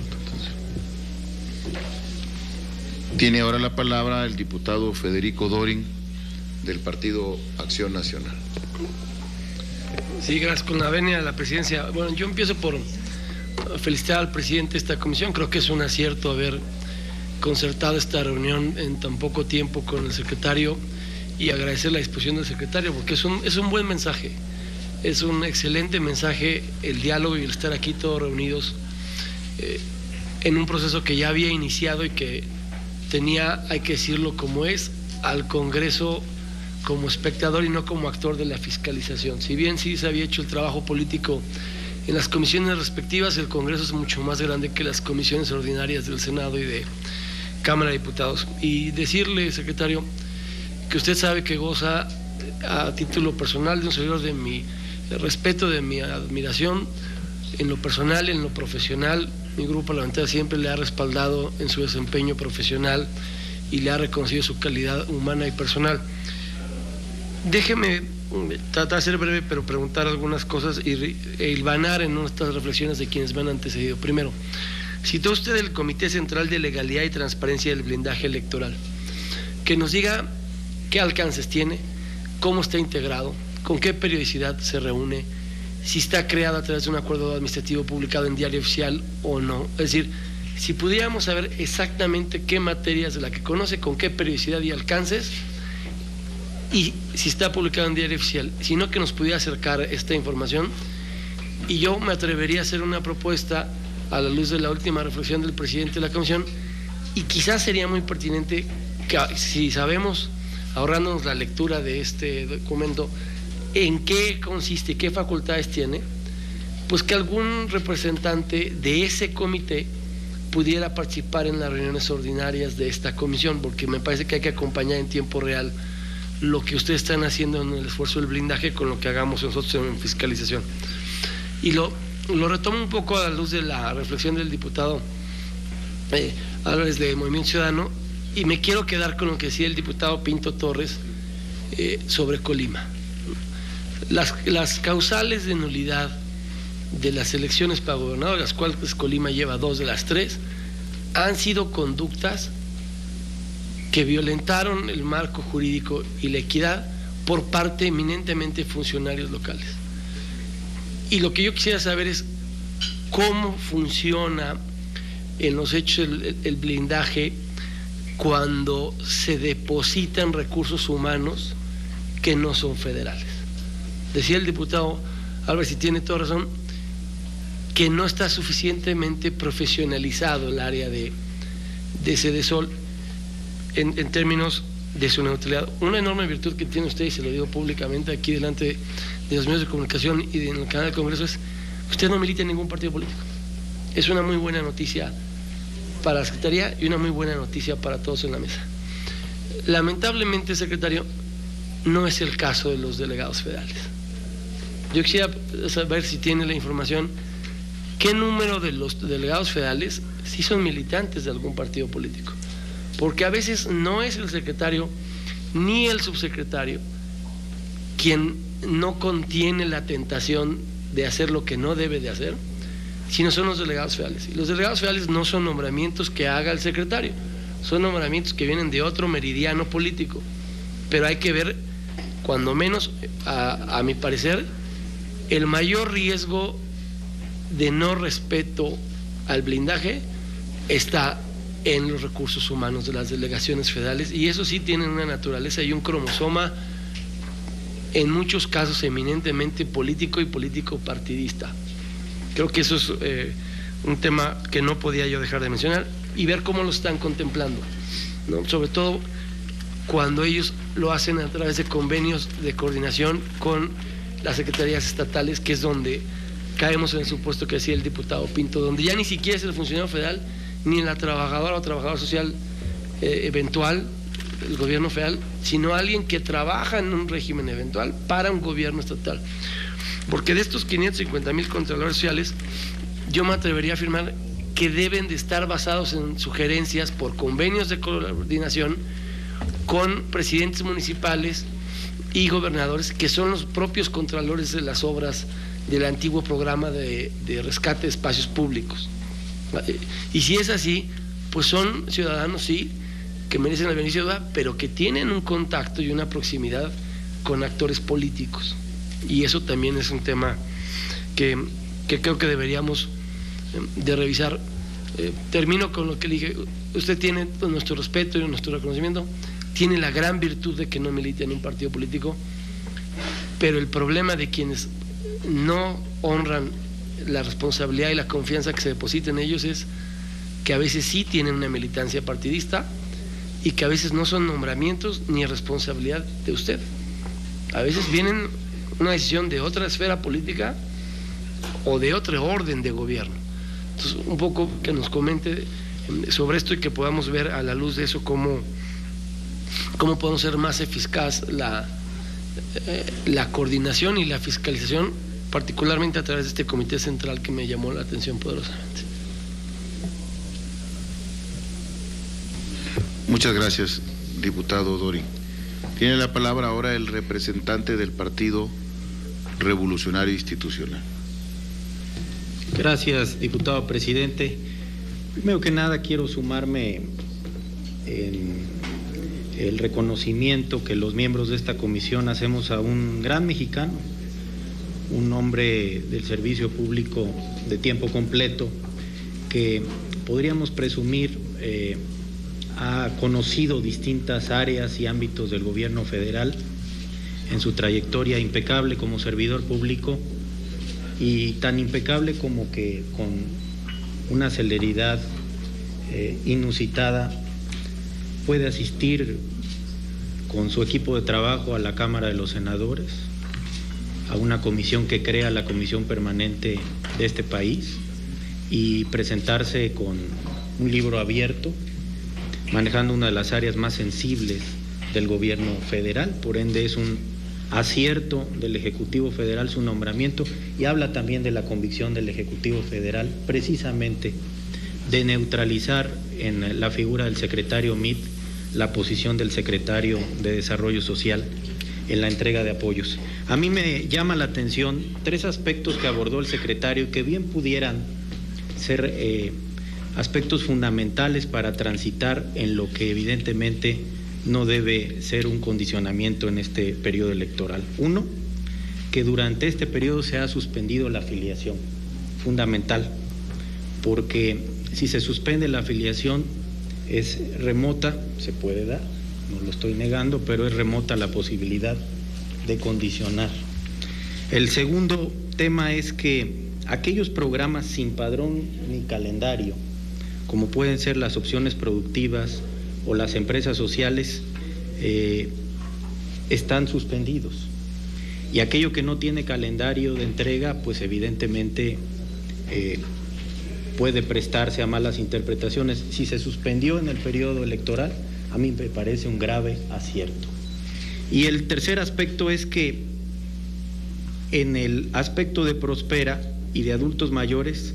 Tiene ahora la palabra el diputado Federico Dorin del Partido Acción Nacional. Sí, gracias. Con la venia de la presidencia. Bueno, yo empiezo por felicitar al presidente de esta comisión. Creo que es un acierto haber concertado esta reunión en tan poco tiempo con el secretario y agradecer la disposición del secretario porque es un buen mensaje. Es un excelente mensaje el diálogo y el estar aquí todos reunidos en un proceso que ya había iniciado y que tenía, hay que decirlo como es, al Congreso como espectador y no como actor de la fiscalización. Si bien sí se había hecho el trabajo político en las comisiones respectivas, el Congreso es mucho más grande que las comisiones ordinarias del Senado y de Cámara de Diputados. Y decirle, secretario, que usted sabe que goza a título personal de un servidor de mi respeto, de mi admiración, en lo personal, en lo profesional. Mi grupo parlamentario siempre le ha respaldado en su desempeño profesional y le ha reconocido su calidad humana y personal. Déjeme tratar de ser breve, pero preguntar algunas cosas e hilvanar en nuestras reflexiones de quienes me han antecedido. Primero, citó usted el Comité Central de Legalidad y Transparencia del Blindaje Electoral. Que nos diga qué alcances tiene, cómo está integrado, con qué periodicidad se reúne, si está creado a través de un acuerdo administrativo publicado en Diario Oficial o no. Es decir, si pudiéramos saber exactamente qué materias de la que conoce, con qué periodicidad y alcances, y si está publicado en Diario Oficial, sino que nos pudiera acercar esta información. Y yo me atrevería a hacer una propuesta a la luz de la última reflexión del presidente de la Comisión, y quizás sería muy pertinente que, si sabemos, ahorrándonos la lectura de este documento, en qué consiste, qué facultades tiene, pues que algún representante de ese comité pudiera participar en las reuniones ordinarias de esta comisión, porque me parece que hay que acompañar en tiempo real lo que ustedes están haciendo en el esfuerzo del blindaje con lo que hagamos nosotros en fiscalización. Y lo retomo un poco a la luz de la reflexión del diputado Álvarez de Movimiento Ciudadano, Y me quiero quedar con lo que decía el diputado Pinto Torres sobre Colima. Las causales de nulidad de las elecciones para gobernador, las cuales Colima lleva 2 de las 3, han sido conductas que violentaron el marco jurídico y la equidad por parte eminentemente de funcionarios locales. Y lo que yo quisiera saber es cómo funciona en los hechos el blindaje cuando se depositan recursos humanos que no son federales. Decía el diputado Álvarez, y tiene toda razón, que no está suficientemente profesionalizado el área de Sedesol en términos de su neutralidad. Una enorme virtud que tiene usted, y se lo digo públicamente aquí delante de los medios de comunicación y en el canal del Congreso, es que usted no milita en ningún partido político. Es una muy buena noticia para la Secretaría y una muy buena noticia para todos en la mesa. Lamentablemente, secretario, no es el caso de los delegados federales. Yo quisiera saber si tiene la información, qué número de los delegados federales sí son militantes de algún partido político. Porque a veces no es el secretario ni el subsecretario quien no contiene la tentación de hacer lo que no debe de hacer, sino son los delegados federales. Y los delegados federales no son nombramientos que haga el secretario, son nombramientos que vienen de otro meridiano político. Pero hay que ver, cuando menos, a mi parecer, el mayor riesgo de no respeto al blindaje está en los recursos humanos de las delegaciones federales, y eso sí tienen una naturaleza y un cromosoma en muchos casos eminentemente político y político partidista. Creo que eso es un tema que no podía yo dejar de mencionar, y ver cómo lo están contemplando, ¿no? Sobre todo cuando ellos lo hacen a través de convenios de coordinación con las secretarías estatales, que es donde caemos en el supuesto que decía el diputado Pinto, donde ya ni siquiera es el funcionario federal ni la trabajadora o trabajador social eventual del gobierno federal, sino alguien que trabaja en un régimen eventual para un gobierno estatal. Porque de estos 550,000 contralores sociales, yo me atrevería a afirmar que deben de estar basados en sugerencias por convenios de coordinación con presidentes municipales y gobernadores, que son los propios contralores de las obras del antiguo programa de rescate de espacios públicos. Y si es así, pues son ciudadanos, sí, que merecen el beneficio de duda, pero que tienen un contacto y una proximidad con actores políticos. Y eso también es un tema que creo que deberíamos de revisar. Termino con lo que le dije. Usted tiene nuestro respeto y nuestro reconocimiento, tiene la gran virtud de que no milita en un partido político, pero el problema de quienes no honran la responsabilidad y la confianza que se deposita en ellos es que a veces sí tienen una militancia partidista y que a veces no son nombramientos ni responsabilidad de usted. A veces vienen una decisión de otra esfera política o de otro orden de gobierno. Entonces, un poco que nos comente sobre esto y que podamos ver a la luz de eso cómo podemos ser más eficaz la coordinación y la fiscalización, particularmente a través de este comité central que me llamó la atención poderosamente. Muchas gracias, diputado Dori. Tiene la palabra ahora el representante del Partido Revolucionario Institucional. Gracias, diputado presidente. Primero que nada quiero sumarme en el reconocimiento que los miembros de esta comisión hacemos a un gran mexicano, un hombre del servicio público de tiempo completo, que podríamos presumir ha conocido distintas áreas y ámbitos del gobierno federal en su trayectoria impecable como servidor público, y tan impecable como que con una celeridad inusitada puede asistir con su equipo de trabajo a la Cámara de los Senadores, a una comisión que crea la Comisión Permanente de este país, y presentarse con un libro abierto, manejando una de las áreas más sensibles del gobierno federal. Por ende es un acierto del Ejecutivo Federal su nombramiento, y habla también de la convicción del Ejecutivo Federal precisamente de neutralizar en la figura del secretario MIT la posición del secretario de Desarrollo Social en la entrega de apoyos. A mí me llama la atención 3 aspectos que abordó el secretario que bien pudieran ser aspectos fundamentales para transitar en lo que evidentemente no debe ser un condicionamiento en este periodo electoral. 1, que durante este periodo se ha suspendido la afiliación, fundamental, porque si se suspende la afiliación es remota, se puede dar, no lo estoy negando, pero es remota la posibilidad de condicionar. El segundo tema es que aquellos programas sin padrón ni calendario, como pueden ser las opciones productivas o las empresas sociales, están suspendidos. Y aquello que no tiene calendario de entrega, pues evidentemente puede prestarse a malas interpretaciones. Si se suspendió en el periodo electoral, a mí me parece un grave acierto. Y el tercer aspecto es que en el aspecto de Prospera y de adultos mayores,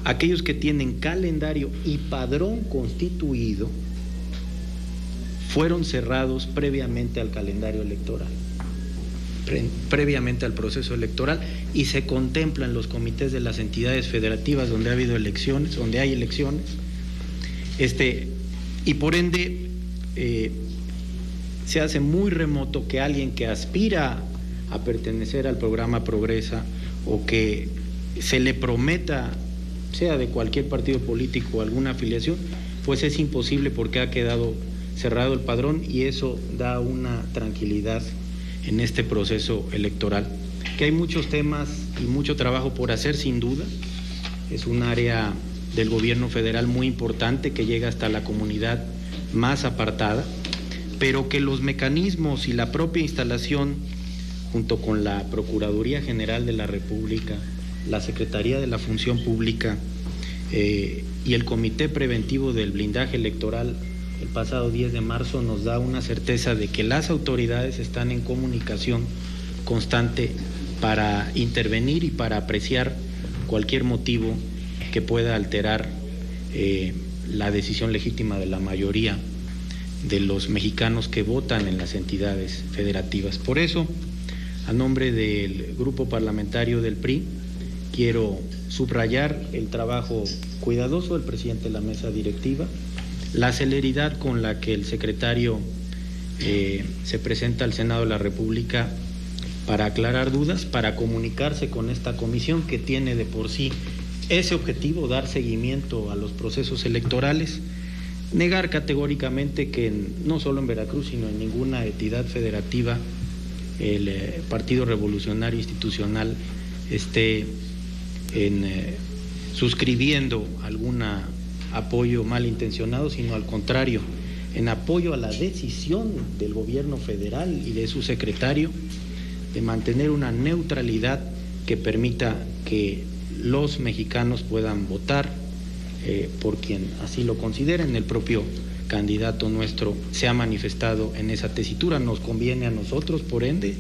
aquellos que tienen calendario y padrón constituido fueron cerrados previamente al calendario electoral, previamente al proceso electoral, y se contemplan los comités de las entidades federativas donde ha habido elecciones, donde hay elecciones, y por ende se hace muy remoto que alguien que aspira a pertenecer al programa Progresa o que se le prometa, sea de cualquier partido político o alguna afiliación, pues es imposible porque ha quedado cerrado el padrón, y eso da una tranquilidad en este proceso electoral. Que hay muchos temas y mucho trabajo por hacer, sin duda. Es un área del gobierno federal muy importante que llega hasta la comunidad más apartada, pero que los mecanismos y la propia instalación, junto con la Procuraduría General de la República, la Secretaría de la Función Pública y el Comité Preventivo del Blindaje Electoral, el pasado 10 de marzo nos da una certeza de que las autoridades están en comunicación constante para intervenir y para apreciar cualquier motivo que pueda alterar la decisión legítima de la mayoría de los mexicanos que votan en las entidades federativas. Por eso, a nombre del grupo parlamentario del PRI, quiero subrayar el trabajo cuidadoso del presidente de la mesa directiva, la celeridad con la que el secretario se presenta al Senado de la República para aclarar dudas, para comunicarse con esta comisión que tiene de por sí ese objetivo, dar seguimiento a los procesos electorales, negar categóricamente que no solo en Veracruz, sino en ninguna entidad federativa el Partido Revolucionario Institucional esté suscribiendo algún apoyo malintencionado, sino al contrario, en apoyo a la decisión del gobierno federal y de su secretario de mantener una neutralidad que permita que los mexicanos puedan votar por quien así lo consideren. El propio candidato nuestro se ha manifestado en esa tesitura. Nos conviene a nosotros, por ende,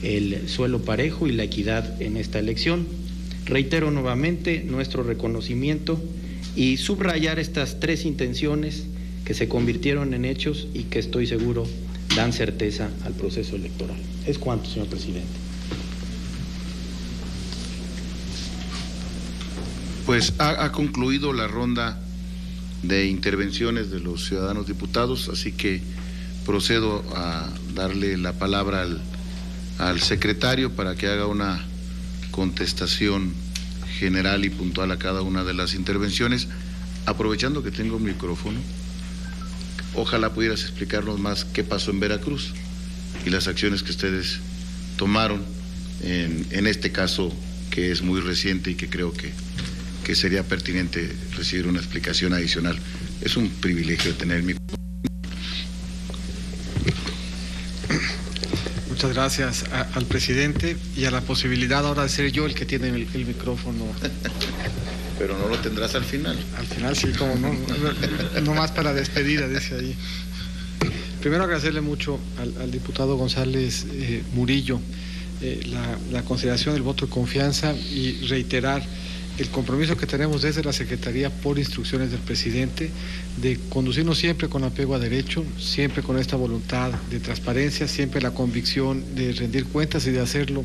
el suelo parejo y la equidad en esta elección. Reitero nuevamente nuestro reconocimiento y subrayar estas 3 intenciones que se convirtieron en hechos y que estoy seguro dan certeza al proceso electoral. Es cuanto, señor presidente. Pues ha concluido la ronda de intervenciones de los ciudadanos diputados, así que procedo a darle la palabra al secretario para que haga una contestación general y puntual a cada una de las intervenciones. Aprovechando que tengo un micrófono, ojalá pudieras explicarnos más qué pasó en Veracruz y las acciones que ustedes tomaron en este caso que es muy reciente y que creo que sería pertinente recibir una explicación adicional. Es un privilegio tener mi... Muchas gracias al presidente y a la posibilidad ahora de ser yo el que tiene el micrófono. Pero no lo tendrás al final. Al final sí, como no más para despedida, dice ahí. Primero agradecerle mucho al diputado González Murillo la consideración del voto de confianza y reiterar el compromiso que tenemos desde la Secretaría por instrucciones del presidente de conducirnos siempre con apego a derecho, siempre con esta voluntad de transparencia, siempre la convicción de rendir cuentas y de hacerlo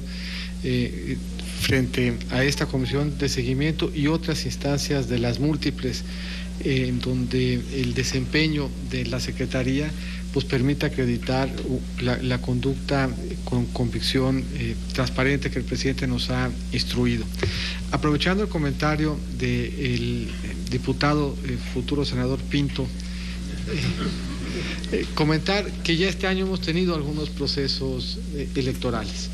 frente a esta comisión de seguimiento y otras instancias de las múltiples en donde el desempeño de la Secretaría pues permite acreditar la conducta con convicción transparente que el presidente nos ha instruido. Aprovechando el comentario del diputado futuro senador Pinto, comentar que ya este año hemos tenido algunos procesos electorales.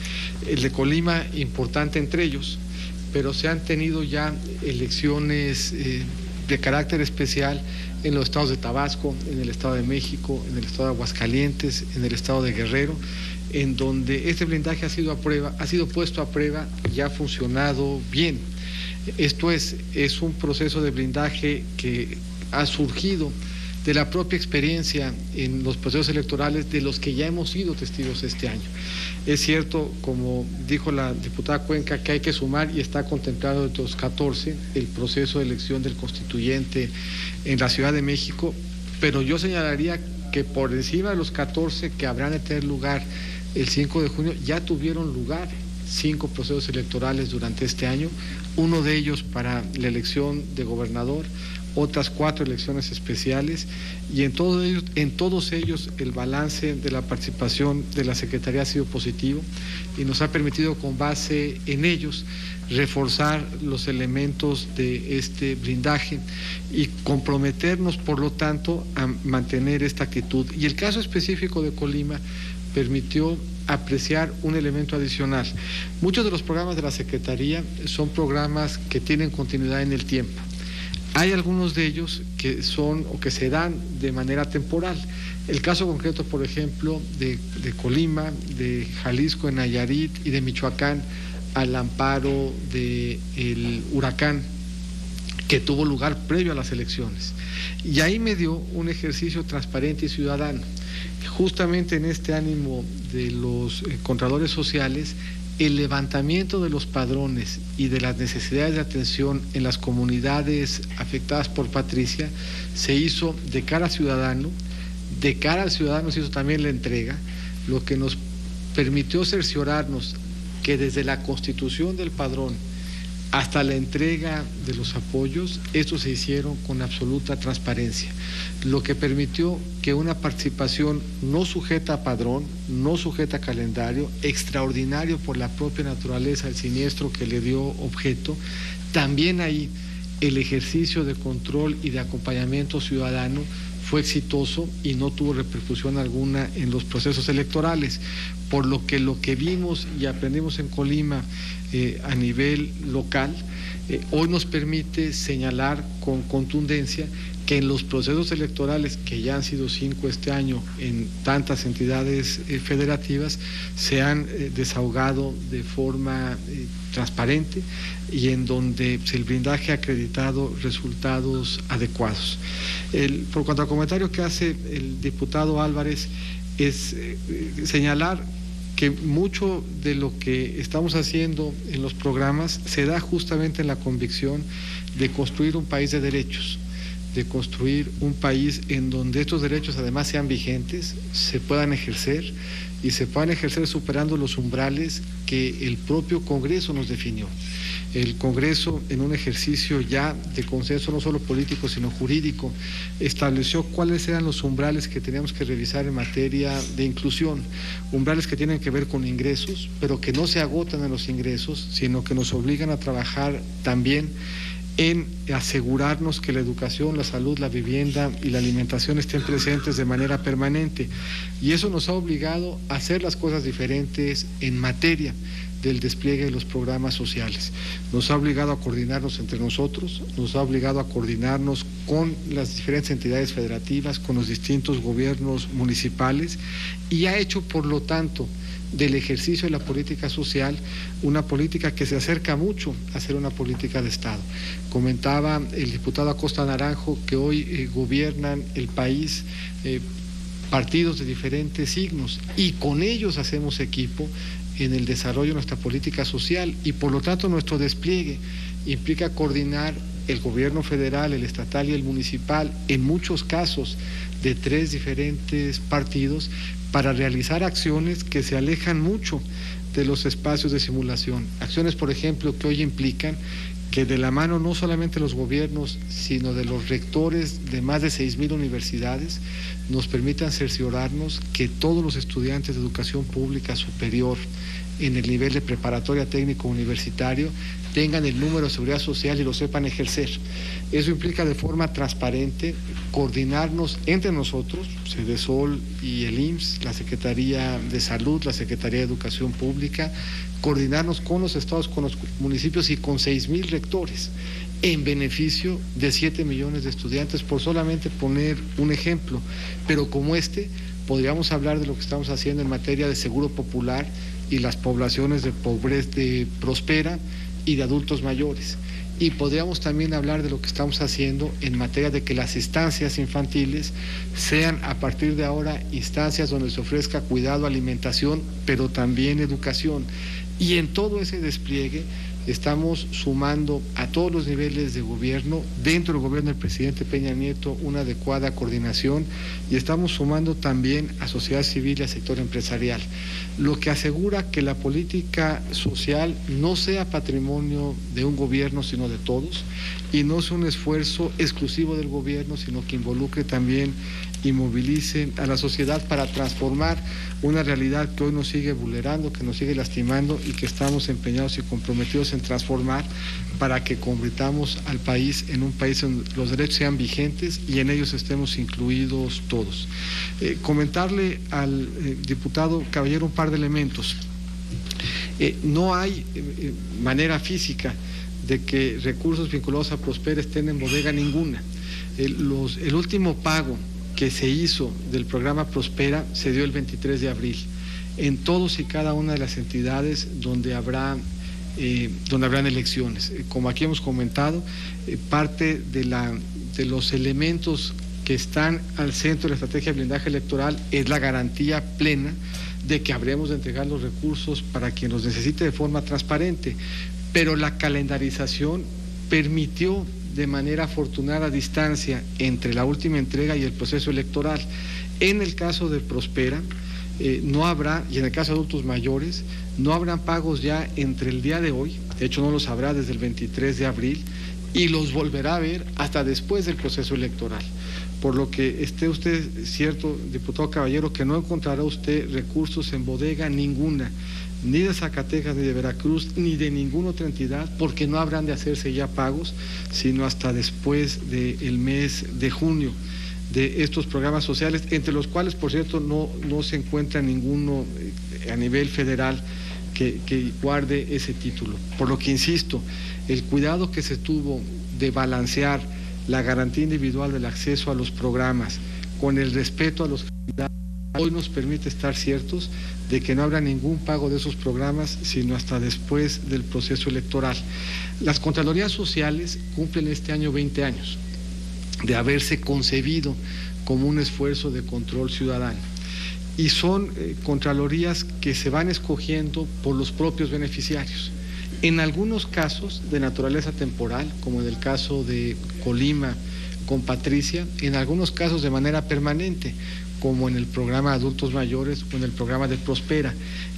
El de Colima, importante entre ellos, pero se han tenido ya elecciones de carácter especial en los estados de Tabasco, en el Estado de México, en el Estado de Aguascalientes, en el Estado de Guerrero, en donde este blindaje ha sido puesto a prueba y ha funcionado bien. Esto es un proceso de blindaje que ha surgido de la propia experiencia en los procesos electorales de los que ya hemos sido testigos este año. Es cierto, como dijo la diputada Cuenca, que hay que sumar y está contemplado de los 14 el proceso de elección del constituyente en la Ciudad de México, pero yo señalaría que por encima de los 14 que habrán de tener lugar el 5 de junio, ya tuvieron lugar 5 procesos electorales durante este año, uno de ellos para la elección de gobernador, otras 4 elecciones especiales, y en todos ellos el balance de la participación de la Secretaría ha sido positivo y nos ha permitido con base en ellos reforzar los elementos de este blindaje y comprometernos por lo tanto a mantener esta actitud. Y el caso específico de Colima permitió apreciar un elemento adicional. Muchos de los programas de la Secretaría son programas que tienen continuidad en el tiempo. Hay algunos de ellos que son o que se dan de manera temporal. El caso concreto, por ejemplo, de Colima, de Jalisco, en Nayarit y de Michoacán, al amparo del huracán que tuvo lugar previo a las elecciones. Y ahí me dio un ejercicio transparente y ciudadano. Justamente en este ánimo de los contralores sociales, el levantamiento de los padrones y de las necesidades de atención en las comunidades afectadas por Patricia se hizo de cara al ciudadano se hizo también la entrega, lo que nos permitió cerciorarnos que desde la constitución del padrón hasta la entrega de los apoyos, estos se hicieron con absoluta transparencia, lo que permitió que una participación no sujeta a padrón, no sujeta a calendario, extraordinario por la propia naturaleza del siniestro que le dio objeto, también ahí el ejercicio de control y de acompañamiento ciudadano fue exitoso y no tuvo repercusión alguna en los procesos electorales, por lo que vimos y aprendimos en Colima a nivel local, hoy nos permite señalar con contundencia que en los procesos electorales, que ya han sido 5 este año en tantas entidades federativas, se han desahogado de forma transparente y en donde el blindaje ha acreditado resultados adecuados. Por cuanto al comentario que hace el diputado Álvarez, es señalar que mucho de lo que estamos haciendo en los programas se da justamente en la convicción de construir un país de derechos, de construir un país en donde estos derechos además sean vigentes, se puedan ejercer y se puedan ejercer superando los umbrales que el propio Congreso nos definió. El Congreso, en un ejercicio ya de consenso no solo político sino jurídico, estableció cuáles eran los umbrales que teníamos que revisar en materia de inclusión, umbrales que tienen que ver con ingresos, pero que no se agotan en los ingresos, sino que nos obligan a trabajar también en asegurarnos que la educación, la salud, la vivienda y la alimentación estén presentes de manera permanente. Y eso nos ha obligado a hacer las cosas diferentes en materia del despliegue de los programas sociales. Nos ha obligado a coordinarnos entre nosotros, nos ha obligado a coordinarnos con las diferentes entidades federativas, con los distintos gobiernos municipales y ha hecho, por lo tanto, del ejercicio de la política social una política que se acerca mucho a ser una política de Estado. Comentaba el diputado Acosta Naranjo que hoy gobiernan el país partidos de diferentes signos y con ellos hacemos equipo en el desarrollo de nuestra política social y por lo tanto nuestro despliegue implica coordinar el gobierno federal, el estatal y el municipal, en muchos casos de 3 diferentes partidos, para realizar acciones que se alejan mucho de los espacios de simulación. Acciones, por ejemplo, que hoy implican que de la mano no solamente los gobiernos, sino de los rectores de más de 6,000 universidades, nos permitan cerciorarnos que todos los estudiantes de educación pública superior en el nivel de preparatoria técnico universitario tengan el número de seguridad social y lo sepan ejercer. Eso implica de forma transparente coordinarnos entre nosotros, Cedesol y el IMSS, la Secretaría de Salud, la Secretaría de Educación Pública, coordinarnos con los estados, con los municipios y con 6,000 rectores en beneficio de 7 millones de estudiantes, por solamente poner un ejemplo. Pero como podríamos hablar de lo que estamos haciendo en materia de seguro popular y las poblaciones de pobreza, de Prospera y de adultos mayores. Y podríamos también hablar de lo que estamos haciendo en materia de que las estancias infantiles sean a partir de ahora instancias donde se ofrezca cuidado, alimentación, pero también educación. Y en todo ese despliegue estamos sumando a todos los niveles de gobierno, dentro del gobierno del presidente Peña Nieto, una adecuada coordinación, y estamos sumando también a sociedad civil y al sector empresarial, lo que asegura que la política social no sea patrimonio de un gobierno, sino de todos, y no sea un esfuerzo exclusivo del gobierno, sino que involucre también y movilice a la sociedad para transformar una realidad que hoy nos sigue vulnerando, que nos sigue lastimando y que estamos empeñados y comprometidos en transformar para que convirtamos al país en un país donde los derechos sean vigentes y en ellos estemos incluidos todos. Comentarle al diputado Caballero un par de elementos. No hay manera física de que recursos vinculados a Prospera estén en bodega ninguna. El último pago que se hizo del programa Prospera se dio el 23 de abril en todos y cada una de las entidades donde habrán elecciones. Como aquí hemos comentado, parte de los elementos que están al centro de la estrategia de blindaje electoral es la garantía plena de que habremos de entregar los recursos para quien los necesite de forma transparente, pero la calendarización permitió de manera afortunada distancia entre la última entrega y el proceso electoral. En el caso de Prospera, no habrá, y en el caso de adultos mayores, no habrán pagos ya entre el día de hoy, de hecho no los habrá desde el 23 de abril, y los volverá a ver hasta después del proceso electoral. Por lo que esté usted cierto, diputado Caballero, que no encontrará usted recursos en bodega ninguna, ni de Zacatecas, ni de Veracruz, ni de ninguna otra entidad, porque no habrán de hacerse ya pagos, sino hasta después del mes de junio de estos programas sociales, entre los cuales, por cierto, no se encuentra ninguno a nivel federal que guarde ese título. Por lo que insisto, el cuidado que se tuvo de balancear la garantía individual del acceso a los programas con el respeto a los candidatos hoy nos permite estar ciertos de que no habrá ningún pago de esos programas sino hasta después del proceso electoral. Las Contralorías Sociales cumplen este año 20 años de haberse concebido como un esfuerzo de control ciudadano. Y son contralorías que se van escogiendo por los propios beneficiarios. En algunos casos de naturaleza temporal, como en el caso de Colima con Patricia, en algunos casos de manera permanente, como en el programa de adultos mayores o en el programa de Prospera.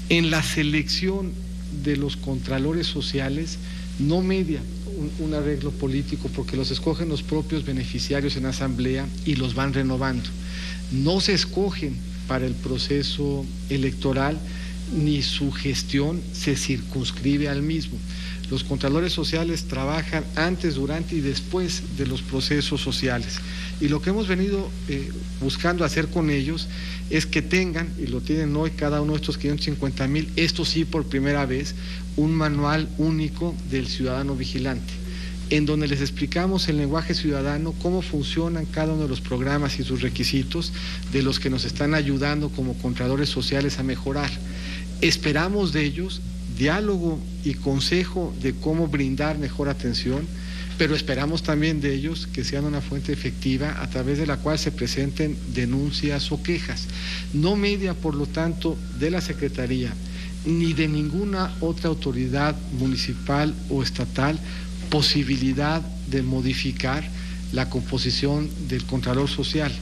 En la selección de los contralores sociales no media un arreglo político porque los escogen los propios beneficiarios en asamblea y los van renovando. No se escogen para el proceso electoral ni su gestión se circunscribe al mismo. Los contralores sociales trabajan antes, durante y después de los procesos sociales. Y lo que hemos venido buscando hacer con ellos es que tengan, y lo tienen hoy cada uno de estos 550,000, esto sí por primera vez, un manual único del ciudadano vigilante, en donde les explicamos en lenguaje ciudadano cómo funcionan cada uno de los programas y sus requisitos de los que nos están ayudando como contralores sociales a mejorar. Esperamos de ellos diálogo y consejo de cómo brindar mejor atención, pero esperamos también de ellos que sean una fuente efectiva a través de la cual se presenten denuncias o quejas. No media, por lo tanto, de la Secretaría ni de ninguna otra autoridad municipal o estatal posibilidad de modificar la composición del Contralor Social.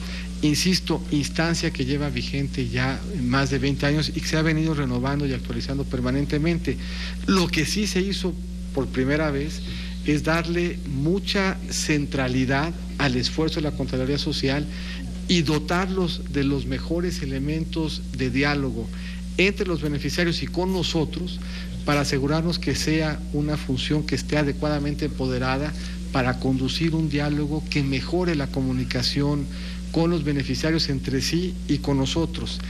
Insisto, instancia que lleva vigente ya más de 20 años y que se ha venido renovando y actualizando permanentemente. Lo que sí se hizo por primera vez es darle mucha centralidad al esfuerzo de la Contraloría Social y dotarlos de los mejores elementos de diálogo entre los beneficiarios y con nosotros para asegurarnos que sea una función que esté adecuadamente empoderada para conducir un diálogo que mejore la comunicación con los beneficiarios entre sí y con nosotros.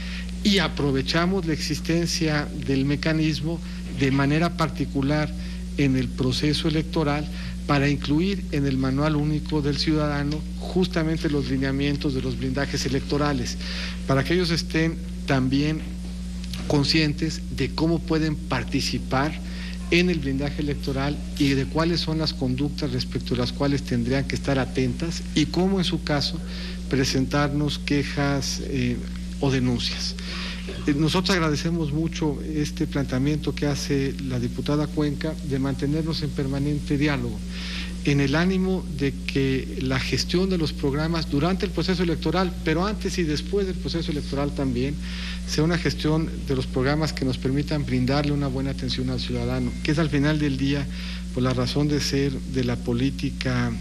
Y aprovechamos la existencia del mecanismo de manera particular en el proceso electoral para incluir en el Manual Único del Ciudadano justamente los lineamientos de los blindajes electorales, para que ellos estén también conscientes de cómo pueden participar en el blindaje electoral y de cuáles son las conductas respecto a las cuales tendrían que estar atentas y cómo en su caso presentarnos quejas o denuncias. Nosotros agradecemos mucho este planteamiento que hace la diputada Cuenca de mantenernos en permanente diálogo, en el ánimo de que la gestión de los programas durante el proceso electoral, pero antes y después del proceso electoral también, sea una gestión de los programas que nos permitan brindarle una buena atención al ciudadano, que es al final del día por la razón de ser de la política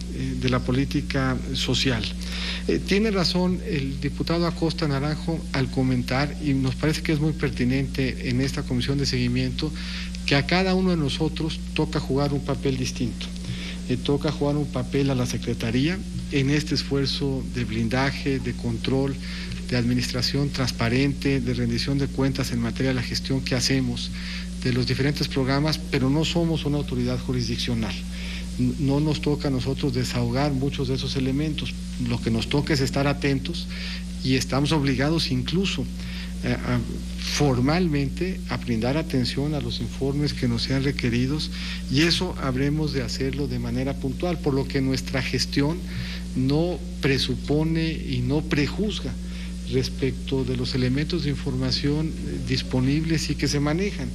social. Tiene razón el diputado Acosta Naranjo al comentar, y nos parece que es muy pertinente en esta comisión de seguimiento, que a cada uno de nosotros toca jugar un papel distinto. Toca jugar un papel a la Secretaría en este esfuerzo de blindaje, de control, de administración transparente, de rendición de cuentas en materia de la gestión que hacemos de los diferentes programas, pero no somos una autoridad jurisdiccional. No nos toca a nosotros desahogar muchos de esos elementos. Lo que nos toca es estar atentos y estamos obligados incluso formalmente a brindar atención a los informes que nos sean requeridos, y eso habremos de hacerlo de manera puntual, por lo que nuestra gestión no presupone y no prejuzga respecto de los elementos de información disponibles y que se manejan.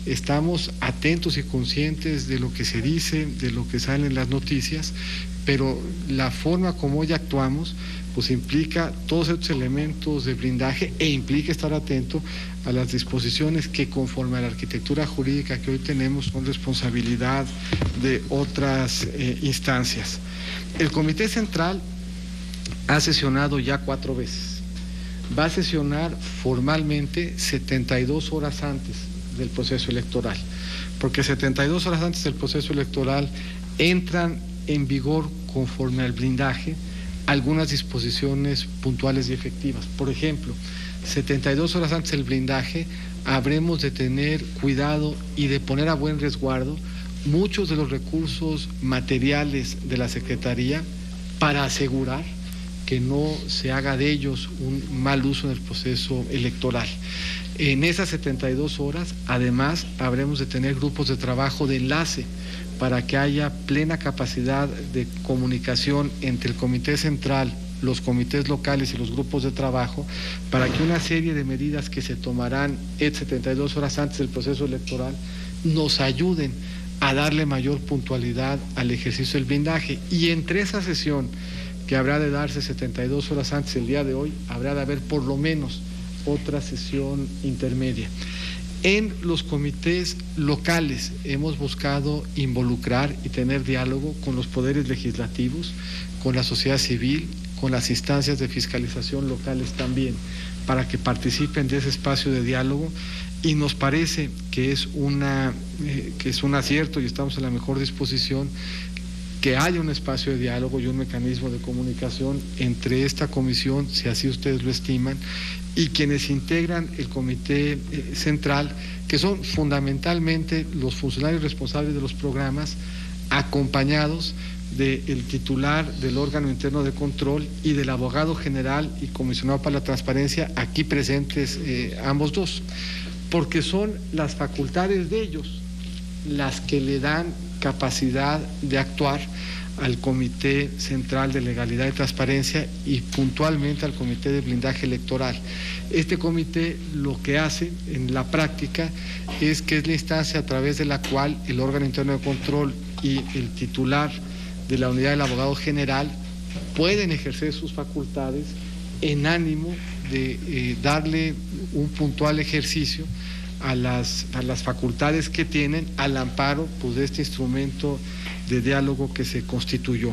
Estamos atentos y conscientes de lo que se dice, de lo que sale en las noticias, pero la forma como hoy actuamos pues implica todos estos elementos de blindaje e implica estar atento a las disposiciones que conforme a la arquitectura jurídica que hoy tenemos son responsabilidad de otras instancias. El Comité Central ha sesionado ya 4 veces. Va a sesionar formalmente 72 horas antes del proceso electoral, porque 72 horas antes del proceso electoral entran en vigor conforme al blindaje algunas disposiciones puntuales y efectivas. Por ejemplo, 72 horas antes del blindaje habremos de tener cuidado y de poner a buen resguardo muchos de los recursos materiales de la Secretaría para asegurar que no se haga de ellos un mal uso en el proceso electoral. En esas 72 horas, además, habremos de tener grupos de trabajo de enlace para que haya plena capacidad de comunicación entre el Comité Central, los comités locales y los grupos de trabajo, para que una serie de medidas que se tomarán 72 horas antes del proceso electoral nos ayuden a darle mayor puntualidad al ejercicio del blindaje. Y entre esa sesión que habrá de darse 72 horas antes del día de hoy, habrá de haber por lo menos otra sesión intermedia. En los comités locales hemos buscado involucrar y tener diálogo con los poderes legislativos, con la sociedad civil, con las instancias de fiscalización locales también, para que participen de ese espacio de diálogo, y nos parece que es un acierto y estamos en la mejor disposición que haya un espacio de diálogo y un mecanismo de comunicación entre esta comisión, si así ustedes lo estiman, y quienes integran el Comité Central, que son fundamentalmente los funcionarios responsables de los programas, acompañados del titular del órgano interno de control y del abogado general y comisionado para la transparencia, aquí presentes ambos dos, porque son las facultades de ellos las que le dan capacidad de actuar al Comité Central de Legalidad y Transparencia y puntualmente al Comité de Blindaje Electoral. Este comité lo que hace en la práctica es que es la instancia a través de la cual el órgano interno de control y el titular de la unidad del abogado general pueden ejercer sus facultades en ánimo de darle un puntual ejercicio a las facultades que tienen al amparo pues, de este instrumento de diálogo que se constituyó.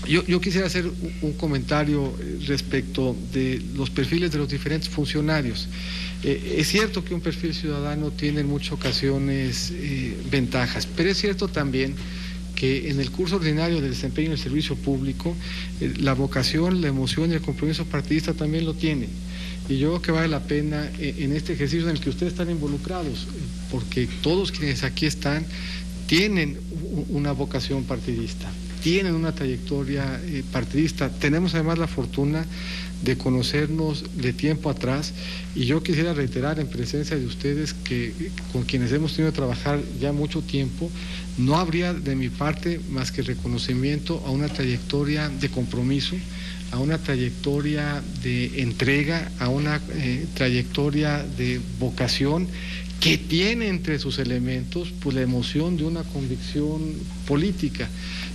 Yo quisiera hacer un comentario respecto de los perfiles de los diferentes funcionarios. Es cierto que un perfil ciudadano tiene en muchas ocasiones ventajas, pero es cierto también que en el curso ordinario del desempeño del servicio público, la vocación, la emoción y el compromiso partidista también lo tiene. Y yo creo que vale la pena en este ejercicio en el que ustedes están involucrados, porque todos quienes aquí están tienen una vocación partidista, tienen una trayectoria partidista. Tenemos además la fortuna de conocernos de tiempo atrás y yo quisiera reiterar en presencia de ustedes que con quienes hemos tenido que trabajar ya mucho tiempo, no habría de mi parte más que reconocimiento a una trayectoria de compromiso, a una trayectoria de entrega, a una trayectoria de vocación que tiene entre sus elementos pues la emoción de una convicción política,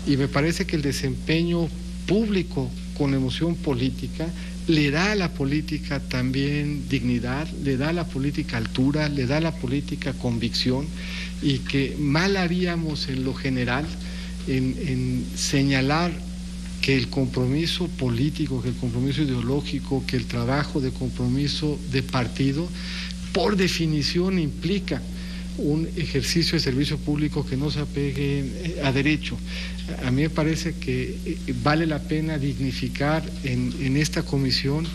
y me parece que el desempeño público con emoción política le da a la política también dignidad, le da a la política altura, le da a la política convicción, y que mal haríamos en lo general en señalar que el compromiso político, que el compromiso ideológico, que el trabajo de compromiso de partido, por definición implica un ejercicio de servicio público que no se apegue a derecho. A mí me parece que vale la pena dignificar en esta comisión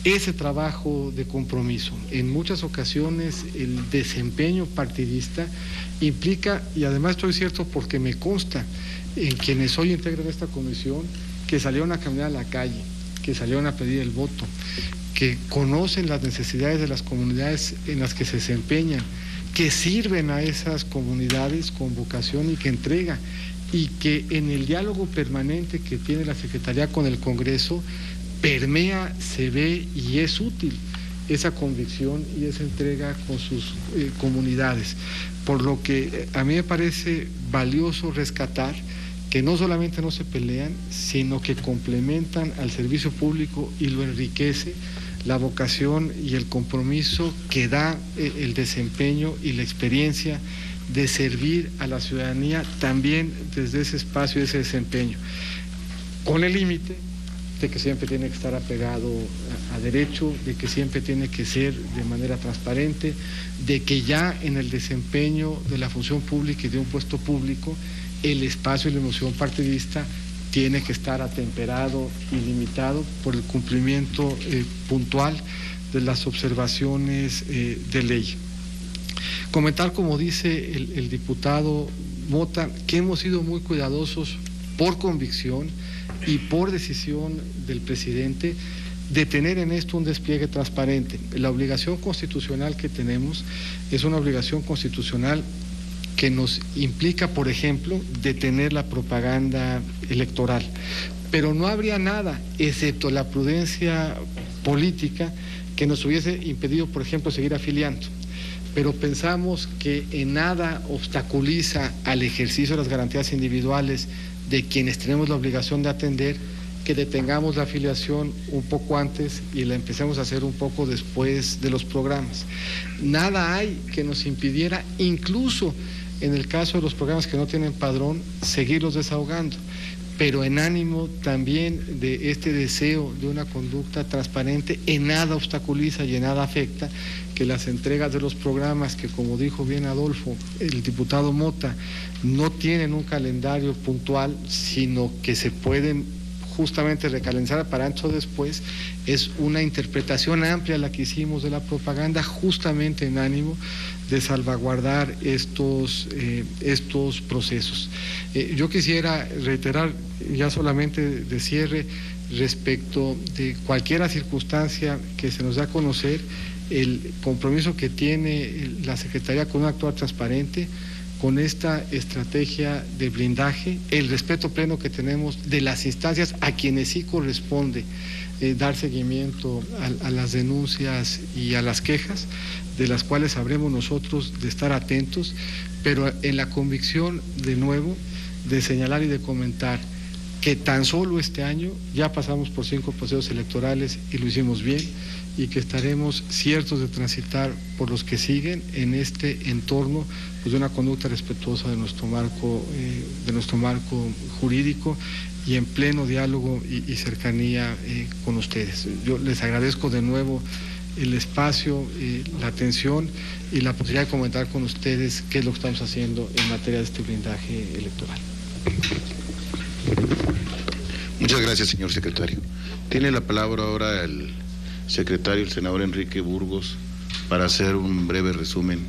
ese trabajo de compromiso. En muchas ocasiones el desempeño partidista implica, y además estoy cierto porque me consta en quienes hoy integran esta comisión, que salieron a caminar a la calle, que salieron a pedir el voto, que conocen las necesidades de las comunidades en las que se desempeñan, que sirven a esas comunidades con vocación y que entrega, y que en el diálogo permanente que tiene la Secretaría con el Congreso permea, se ve y es útil esa convicción y esa entrega con sus comunidades. Por lo que a mí me parece valioso rescatar que no solamente no se pelean, sino que complementan al servicio público y lo enriquece la vocación y el compromiso que da el desempeño y la experiencia de servir a la ciudadanía también desde ese espacio y ese desempeño, con el límite de que siempre tiene que estar apegado a derecho, de que siempre tiene que ser de manera transparente, de que ya en el desempeño de la función pública y de un puesto público, el espacio y la emoción partidista tiene que estar atemperado y limitado por el cumplimiento puntual de las observaciones de ley. Comentar, como dice el diputado Mota, que hemos sido muy cuidadosos por convicción y por decisión del presidente de tener en esto un despliegue transparente. La obligación constitucional que tenemos es una obligación constitucional que nos implica, por ejemplo, detener la propaganda electoral. Pero no habría nada, excepto la prudencia política, que nos hubiese impedido, por ejemplo, seguir afiliando. Pero pensamos que en nada obstaculiza al ejercicio de las garantías individuales de quienes tenemos la obligación de atender, que detengamos la afiliación un poco antes y la empecemos a hacer un poco después de los programas. Nada hay que nos impidiera, incluso en el caso de los programas que no tienen padrón, seguirlos desahogando, pero en ánimo también de este deseo de una conducta transparente. En nada obstaculiza y en nada afecta que las entregas de los programas, que como dijo bien Adolfo, el diputado Mota, no tienen un calendario puntual, sino que se pueden justamente recalendar para antes o después, es una interpretación amplia la que hicimos de la propaganda, justamente en ánimo de salvaguardar estos procesos. Yo quisiera reiterar, ya solamente de cierre, respecto de cualquier circunstancia que se nos da a conocer, el compromiso que tiene la Secretaría con un actuar transparente, con esta estrategia de blindaje, el respeto pleno que tenemos de las instancias a quienes sí corresponde dar seguimiento a las denuncias y a las quejas, de las cuales sabremos nosotros de estar atentos, pero en la convicción, de nuevo, de señalar y de comentar que tan solo este año ya pasamos por 5 procesos electorales y lo hicimos bien, y que estaremos ciertos de transitar por los que siguen en este entorno, pues, de una conducta respetuosa de nuestro marco jurídico y en pleno diálogo y cercanía con ustedes. Yo les agradezco de nuevo el espacio, la atención y la posibilidad de comentar con ustedes qué es lo que estamos haciendo en materia de este blindaje electoral. Muchas gracias, señor secretario. Tiene la palabra ahora el secretario, el senador Enrique Burgos, para hacer un breve resumen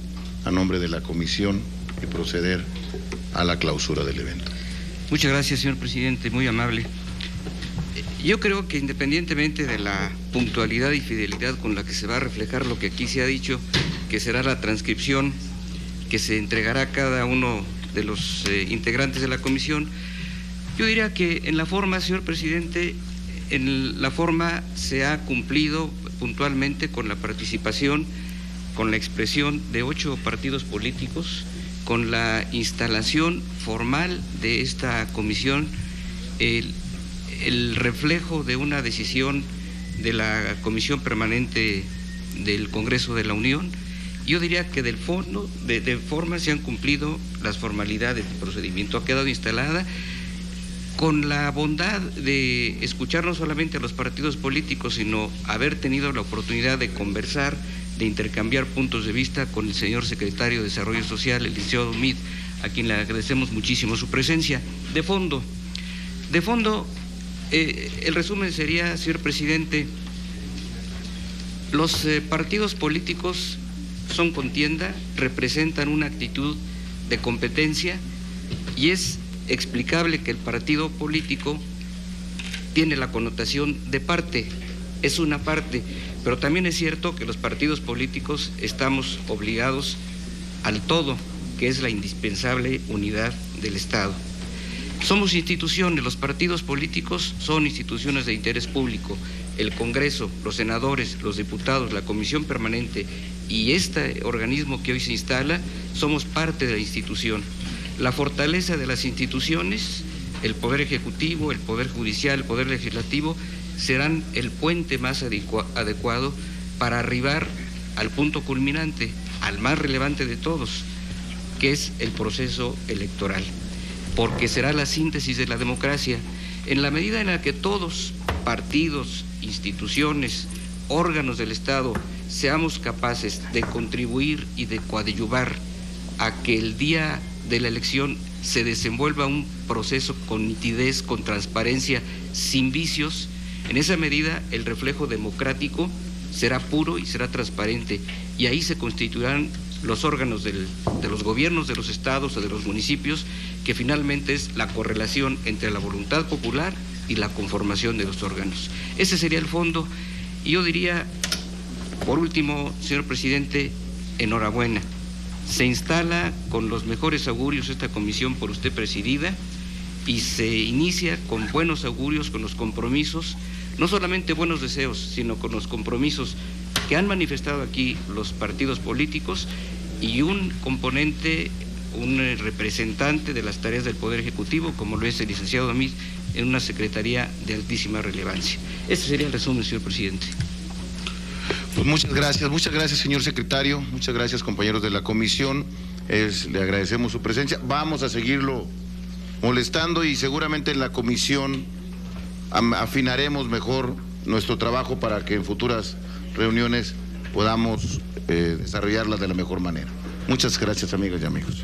a nombre de la comisión y proceder a la clausura del evento. Muchas gracias, señor presidente, muy amable. Yo creo que independientemente de la puntualidad y fidelidad con la que se va a reflejar lo que aquí se ha dicho, que será la transcripción que se entregará a cada uno de los integrantes de la comisión, yo diría que en la forma, señor presidente, en la forma se ha cumplido puntualmente con la participación, con la expresión de 8 partidos políticos, con la instalación formal de esta comisión, el reflejo de una decisión de la Comisión Permanente del Congreso de la Unión. Yo diría que del fondo, de forma se han cumplido las formalidades del procedimiento, ha quedado instalada con la bondad de escuchar no solamente a los partidos políticos, sino haber tenido la oportunidad de conversar, de intercambiar puntos de vista con el señor secretario de Desarrollo Social, el licenciado Mid, a quien le agradecemos muchísimo su presencia. De fondo, el resumen sería, señor presidente, los partidos políticos son contienda, representan una actitud de competencia y es explicable que el partido político tiene la connotación de parte, es una parte, pero también es cierto que los partidos políticos estamos obligados al todo, que es la indispensable unidad del Estado. Somos instituciones, los partidos políticos son instituciones de interés público, el Congreso, los senadores, los diputados, la Comisión Permanente y este organismo que hoy se instala, somos parte de la institución. La fortaleza de las instituciones, el Poder Ejecutivo, el Poder Judicial, el Poder Legislativo, serán el puente más adecuado para arribar al punto culminante, al más relevante de todos, que es el proceso electoral, porque será la síntesis de la democracia. En la medida en la que todos, partidos, instituciones, órganos del Estado, seamos capaces de contribuir y de coadyuvar a que el día de la elección se desenvuelva un proceso con nitidez, con transparencia, sin vicios, en esa medida el reflejo democrático será puro y será transparente, y ahí se constituirán los órganos de los gobiernos de los estados o de los municipios, que finalmente es la correlación entre la voluntad popular y la conformación de los órganos. Ese sería el fondo, y yo diría, por último, señor presidente, enhorabuena. Se instala con los mejores augurios esta comisión por usted presidida y se inicia con buenos augurios, con los compromisos, no solamente buenos deseos, sino con los compromisos que han manifestado aquí los partidos políticos y un componente, un representante de las tareas del Poder Ejecutivo, como lo es el licenciado Amid, en una secretaría de altísima relevancia. Este sería el resumen, señor presidente. Pues muchas gracias, señor secretario, muchas gracias, compañeros de la comisión, le agradecemos su presencia, vamos a seguirlo molestando y seguramente en la comisión afinaremos mejor nuestro trabajo para que en futuras reuniones podamos desarrollarlas de la mejor manera. Muchas gracias, amigas y amigos.